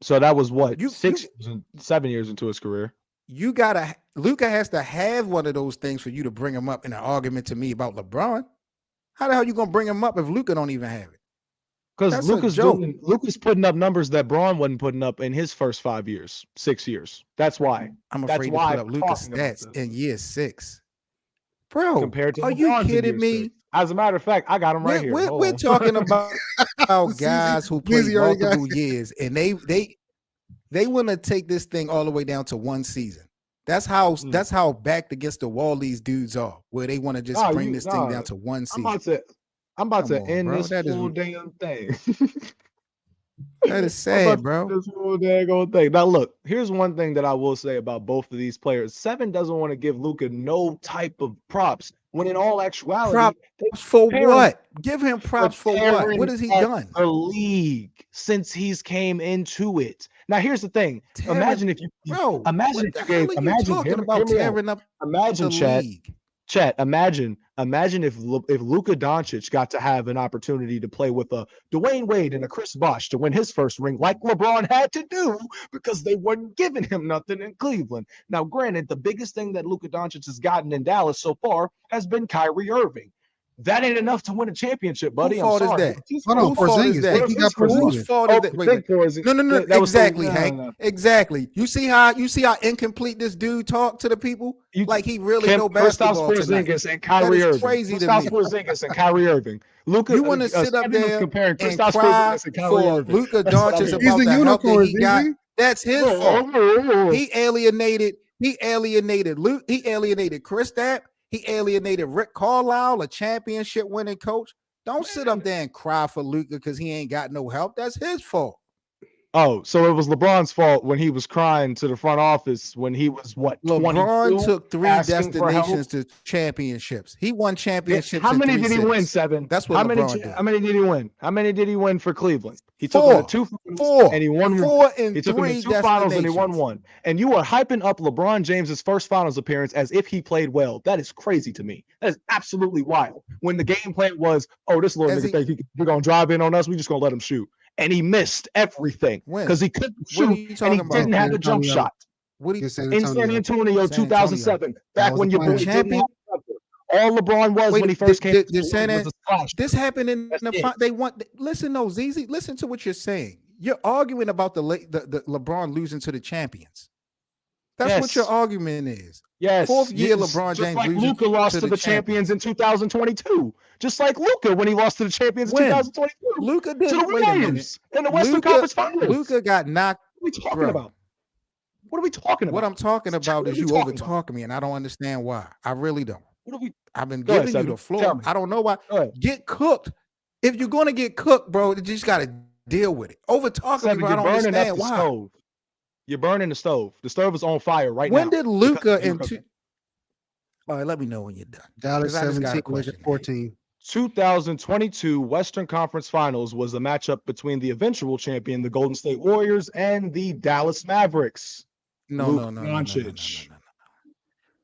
So that was what You- 7 years into his career. Luka has to have one of those things for you to bring him up in an argument to me about LeBron. How the hell you gonna bring him up if Luka don't even have it? Because That's a Luka's joke. Luka's putting up numbers that Braun wasn't putting up in his first 5 years, 6 years. That's why. I'm That's afraid to why put up we're Luka's talking about stats this. in year 6. Bro, Compared to are you LeBron's in kidding year me? 6. As a matter of fact, I got him right here. We're Hold on. talking about guys who play Beasley already got multiple years, and they want to take this thing all the way down to one season. That's how backed against the wall these dudes are, where they want to just Nah, bring you- this nah. thing down to one season. I'm about Come to on, end bro. this That is- whole damn thing. That is I'm about sad, to bro. end this whole daggone thing. Now, look, here's one thing that I will say about both of these players. Seven doesn't want to give Luka no type of props, when in all actuality, Props they for preparing- what? Give him props for what? preparing What has he at done? The league since he's came into it. Now, here's the thing. Tearing- imagine if you, Bro, imagine what if the you hell gave, are you imagine, talking hear about me out. tearing up Imagine, the chat. league? Chat, imagine if Luka Doncic got to have an opportunity to play with a Dwayne Wade and a Chris Bosh to win his first ring, like LeBron had to do, because they weren't giving him nothing in Cleveland. Now, granted, the biggest thing that Luka Doncic has gotten in Dallas so far has been Kyrie Irving. That ain't enough to win a championship, buddy. Whose fault I'm is sorry. that? Whose Hold on, Whose fault is Porzingis. that? He got Whose Porzingis. fault is that? Wait a minute. No, That was so- exactly, no, Hank. no. Exactly. You see how incomplete this dude talk to the people? You- Like he really Kristaps know basketball tonight. Porzingis and Kyrie is Irving. crazy to Kristaps me. Porzingis and Kyrie Irving. Luka, You want to sit up Seven was there comparing and Kristaps cry Porzingis and Kyrie for Irving. Luka That's what I Doncic mean. about He's a the help that unicorn, he got? Beasley. That's his fault. He alienated Kristaps. He alienated Rick Carlisle, a championship winning coach. Don't sit up there and cry for Luka because he ain't got no help. That's his fault. Oh, so it was LeBron's fault when he was crying to the front office when he was what? LeBron 22, took 3 asking for help? destinations to championships. He won championships. How in many 3 did he cities. win? 7. That's what how LeBron many? did. How many did he win? How many did he win for Cleveland? He took 4. him to 2 finals 4. and he won 4 one. and He took 3 him to 2 finals and he won destinations. 1. And you are hyping up LeBron James's first finals appearance as if he played well. That is crazy to me. That is absolutely wild. When the game plan was, oh, this little nigga think he's gonna drive in on us, we just gonna let him shoot. And he missed everything because he couldn't shoot and he didn't have a jump shot. What do you In San In San Antonio. Antonio, 2007, back when your boy champion. all LeBron was when he first came. This happened in That's the they want. Listen, no, ZZ. Listen to what you're saying. You're arguing about the LeBron losing to the champions. That's what your argument is. Yes. 4th year Yes. LeBron Just James like losing Luka lost to the champions in 2022. Just like Luka when he lost to the champions in 2022. Luka To did. the Wait a minute. Warriors in the Western Conference Finals. Luka got knocked. What are we talking about? What are we talking about? What I'm talking about is you over talking me, and I don't understand why. I really don't. What are we? I've been Go ahead, giving you Seven. the floor. Tell me. I don't know why. Go ahead. Get cooked. If you're gonna get cooked, bro, you just gotta deal with it. Over talking me, Seven, bro, I you're don't burning understand up the why. stove. You're burning the stove. The stove is on fire right now. When did Luka Because you're and cooking. all right, let me know when you're done. Dallas 'Cause I just got a 17, question. Lakers 14. 2022 Western Conference Finals was a matchup between the eventual champion, the Golden State Warriors, and the Dallas Mavericks. No.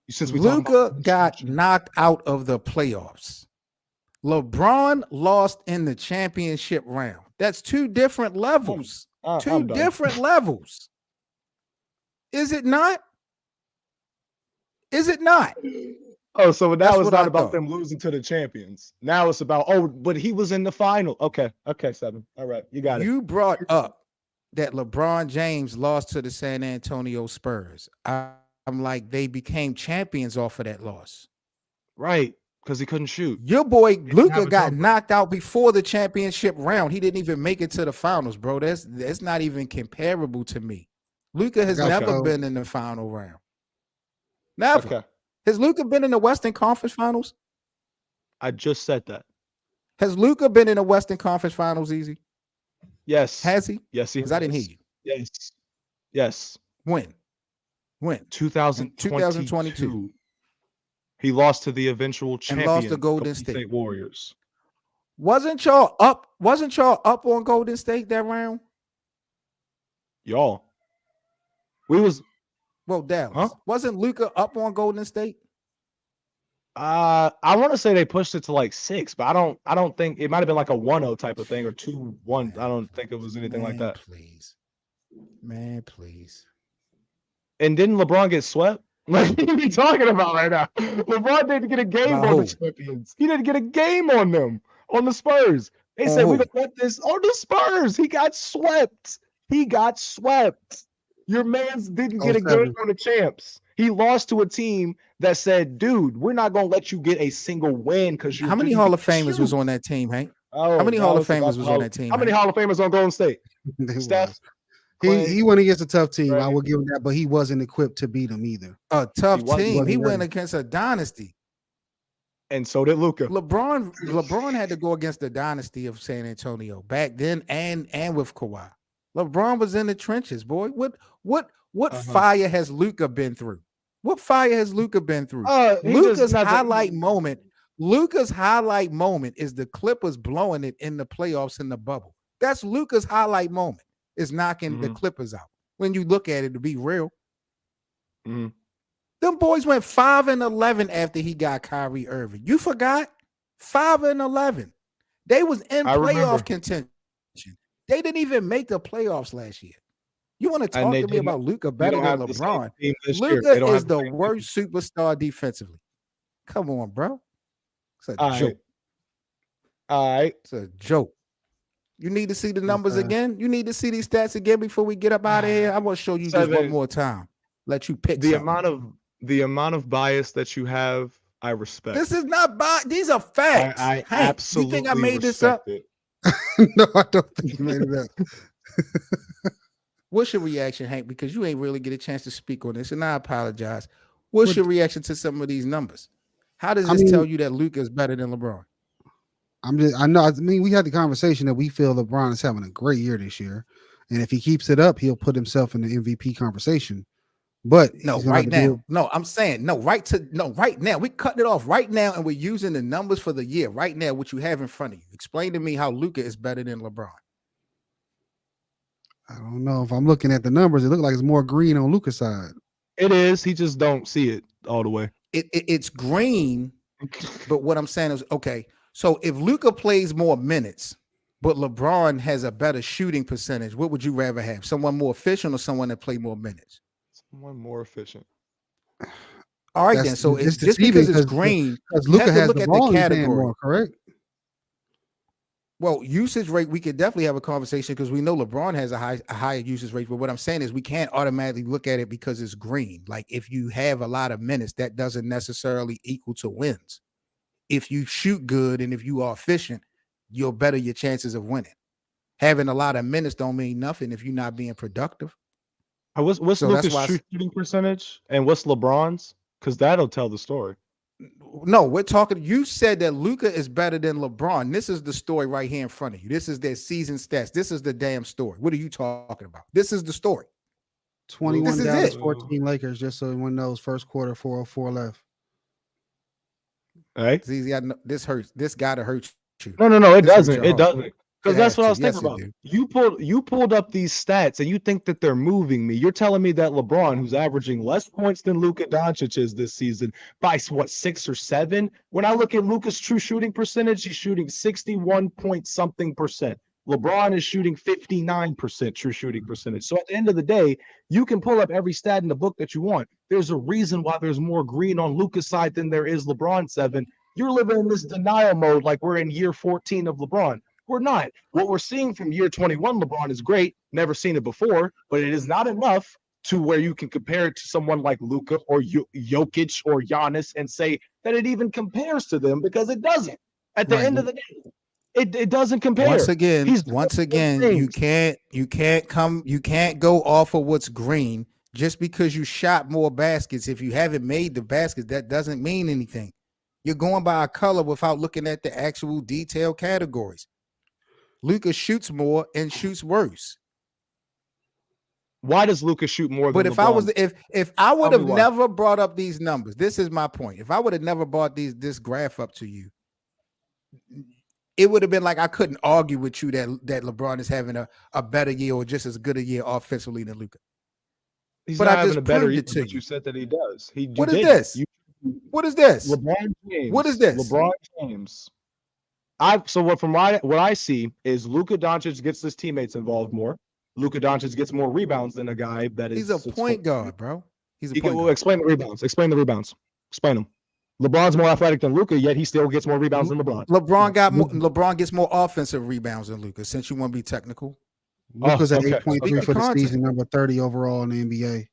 Since we talking Luka about got knocked out of the playoffs. LeBron lost in the championship round. That's 2 different levels. I'm 2 done. different levels. Is it not? Is it not? Oh, so now That's it's what not I about thought. them losing to the champions. Now it's about, oh, but he was in the final. Okay, Seven. All right, you got it. You brought up that LeBron James lost to the San Antonio Spurs. I'm like, they became champions off of that loss. Right, because he couldn't shoot. Your boy have Luka a got jumper. knocked out before the championship round. He didn't even make it to the finals, bro. That's not even comparable to me. Luka has Gotcha. never been in the final round. Never. Okay, Has Luka been in the Western Conference Finals? I just said that. Has Luka been in the Western Conference Finals, Easy? Yes. Has he? Yes, he Because I didn't hear you. Yes. Yes. When? 2022. He lost to the eventual champion, lost to Golden State. Warriors. Wasn't y'all up on Golden State that round? Y'all. We was Well, Dallas. Huh? Wasn't Luka up on Golden State? I want to say they pushed it to like 6, but I don't think it might have been like a 1-0 type of thing or 2-1. I don't think it was anything like that. Please. Man, please. And didn't LeBron get swept? Like, what are you talking about right now? LeBron didn't get a game By on who? the champions. He didn't get a game on them, on the Spurs. They said, we're going to let this on the Spurs. He got swept. Your man's didn't get a game on the champs. He lost to a team that said, dude, we're not going to let you get a single win because you. How many Hall of Famers was on that team, Hank? Oh, How many Hall of Dallas Famers was on that team? How many Hall of Famers on Golden State? They Steph? was. Clay, He went against a tough team. Right. I will give him that, but he wasn't equipped to beat them either. A tough He wasn't team. He ready. went against a dynasty. and so did Luka. LeBron had to go against the dynasty of San Antonio back then and with Kawhi. LeBron was in the trenches, boy. What fire has Luka been through? What fire has Luka been through? Luka's highlight moment. Luka's highlight moment is the Clippers blowing it in the playoffs in the bubble. That's Luka's highlight moment. Is knocking the Clippers out. When you look at it, to be real, them boys went 5-11 after he got Kyrie Irving. You forgot 5-11. They was in playoff contention. They didn't even make the playoffs last year. You want to talk to me about Luka better than LeBron? Luka is the worst superstar defensively. Come on, bro. It's a joke. All right. It's a joke. You need to see the numbers again. You need to see these stats again before we get up out of here. I'm gonna show you just one more time. Let you pick the something. amount of bias that you have. I respect. This is not bias. These are facts. I Hank, absolutely you think I made this up? it. No, I don't think you made it up. What's your reaction, Hank? Because you ain't really get a chance to speak on this, and I apologize. What's your reaction to some of these numbers? How does I this mean- tell you that Luka is better than LeBron? I mean, we had the conversation that we feel LeBron is having a great year this year, and if he keeps it up, he'll put himself in the MVP conversation. But No, he's gonna have right to do now. No, I'm saying right now. We cutting it off right now, and we're using the numbers for the year right now. What you have in front of you. Explain to me how Luka is better than LeBron. I don't know if I'm looking at the numbers. It looks like it's more green on Luka's side. It is. He just don't see it all the way. It's green, but what I'm saying is okay. So if Luka plays more minutes, but LeBron has a better shooting percentage, what would you rather have? Someone more efficient or someone that play more minutes? Someone more efficient. All right, That's- then. So it's just because it's deceiving green, because you Luka have to has look the at ball the in his hand category. more, correct? Well, usage rate, we could definitely have a conversation because we know LeBron has a higher usage rate. But what I'm saying is we can't automatically look at it because it's green. Like if you have a lot of minutes, that doesn't necessarily equal to wins. If you shoot good and if you are efficient, you'll better your chances of winning. Having a lot of minutes don't mean nothing if you're not being productive. What's So that's Luka's why shooting percentage and what's LeBron's? Because that'll tell the story. No, we're talking. You said that Luka is better than LeBron. This is the story right here in front of you. This is their season stats. This is the damn story. What are you talking about? This is the story. 21 This is Dallas, it. 14 Lakers, just so everyone knows, first quarter, 4:04 left. All right. Zizi, I know this hurts. This gotta hurt you. No, it This hurts doesn't. your It heart. doesn't. Because It that's has what I to. was Yes, thinking it about. do. You pulled up these stats and you think that they're moving me. You're telling me that LeBron, who's averaging less points than Luka Doncic is this season, by what 6 or 7? When I look at Luka's true shooting percentage, he's shooting 61 point something percent. LeBron is shooting 59% true shooting percentage. So at the end of the day, you can pull up every stat in the book that you want. There's a reason why there's more green on Luka's side than there is LeBron's 7. You're living in this denial mode like we're in year 14 of LeBron. We're not. What we're seeing from year 21 LeBron is great. Never seen it before, but it is not enough to where you can compare it to someone like Luka or Jokic or Giannis and say that it even compares to them because it doesn't. At the Right. end of the day, it doesn't compare. Once again, He's doing you things. can't go off of what's green just because you shot more baskets. If you haven't made the baskets, that doesn't mean anything. You're going by a color without looking at the actual detail categories. Luka shoots more and shoots worse. Why does Luka shoot more But than if LeBron? I was if I would Tell have me why. never brought up these numbers, this is my point. If I would have never brought this graph up to you, it would have been like I couldn't argue with you that LeBron is having a better year or just as good a year offensively than Luka. He's but not I having just a better proved year, it to but you. you said that he does. What is this? What is this? LeBron James. What is this? LeBron James. From what I see is Luka Doncic gets his teammates involved more. Luka Doncic gets more rebounds than a guy that is. He's a point guard, bro. He's a point Well, guard. explain the rebounds. Explain them. LeBron's more athletic than Luka, yet he still gets more rebounds than LeBron. LeBron gets more offensive rebounds than Luka. Since you want to be technical, Luka's at okay. 8.3 for the Content. season, number 30 overall in the NBA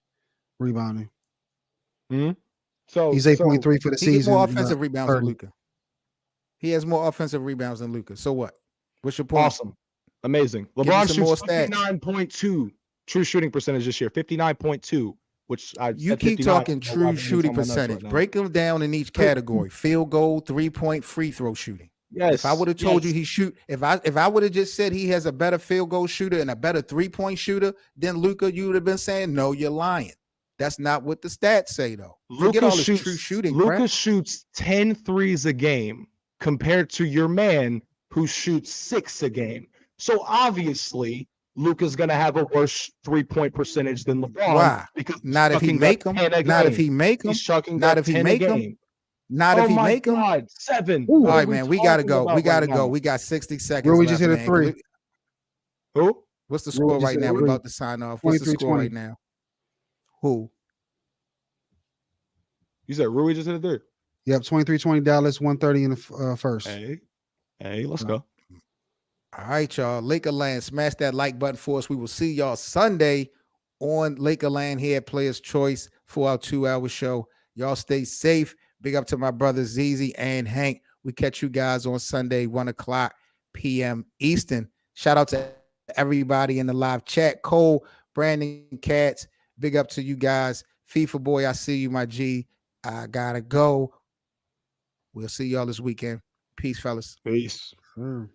rebounding. So He's 8.3 for the he season. gets more offensive rebounds 30. than Luka. He has more offensive rebounds than Luka. So what? What's your point? awesome. Amazing. me LeBron some more shoots stats. 59.2 true shooting percentage this year. 59.2. Which You said keep 59. talking I don't know why true I'm shooting on my nuts percentage. right now. Break them down in each category: field goal, 3-point, free throw shooting. Yes. If I would have told you he shoot, if I would have just said he has a better field goal shooter and a better 3-point shooter than Luka, you would have been saying no, you're lying. That's not what the stats say though. Forget all this true shooting. Luka shoots 10 threes a game compared to your man who shoots 6 a game. So obviously Luka's gonna have a worse 3-point percentage than LeBron. Why? Because Not if he make them. Not if he make them. He's chucking Not up if he 10 make a them. game. Not if he my make them. God, 7. All What are right, we man. We gotta talking go. about We gotta right go. now? We got 60 seconds. Rui left, just hit a man. 3. Who? What's the Rui score just right hit a now? We're 3. about to sign off. What's the score 23-20. right now? Who? You said Rui just hit a 3. Yep, 23-20 Dallas, 130 in the first. Hey, let's go. All right, y'all. Lakerland, smash that like button for us. We will see y'all Sunday on Lakerland here at Players Choice for our 2-hour show. Y'all stay safe. Big up to my brothers Zizi and Hank. We catch you guys on Sunday, 1:00 p.m. Eastern. Shout out to everybody in the live chat. Cole, Brandon, Katz. Big up to you guys. FIFA boy, I see you, my G. I gotta go. We'll see y'all this weekend. Peace, fellas. Peace. Sure.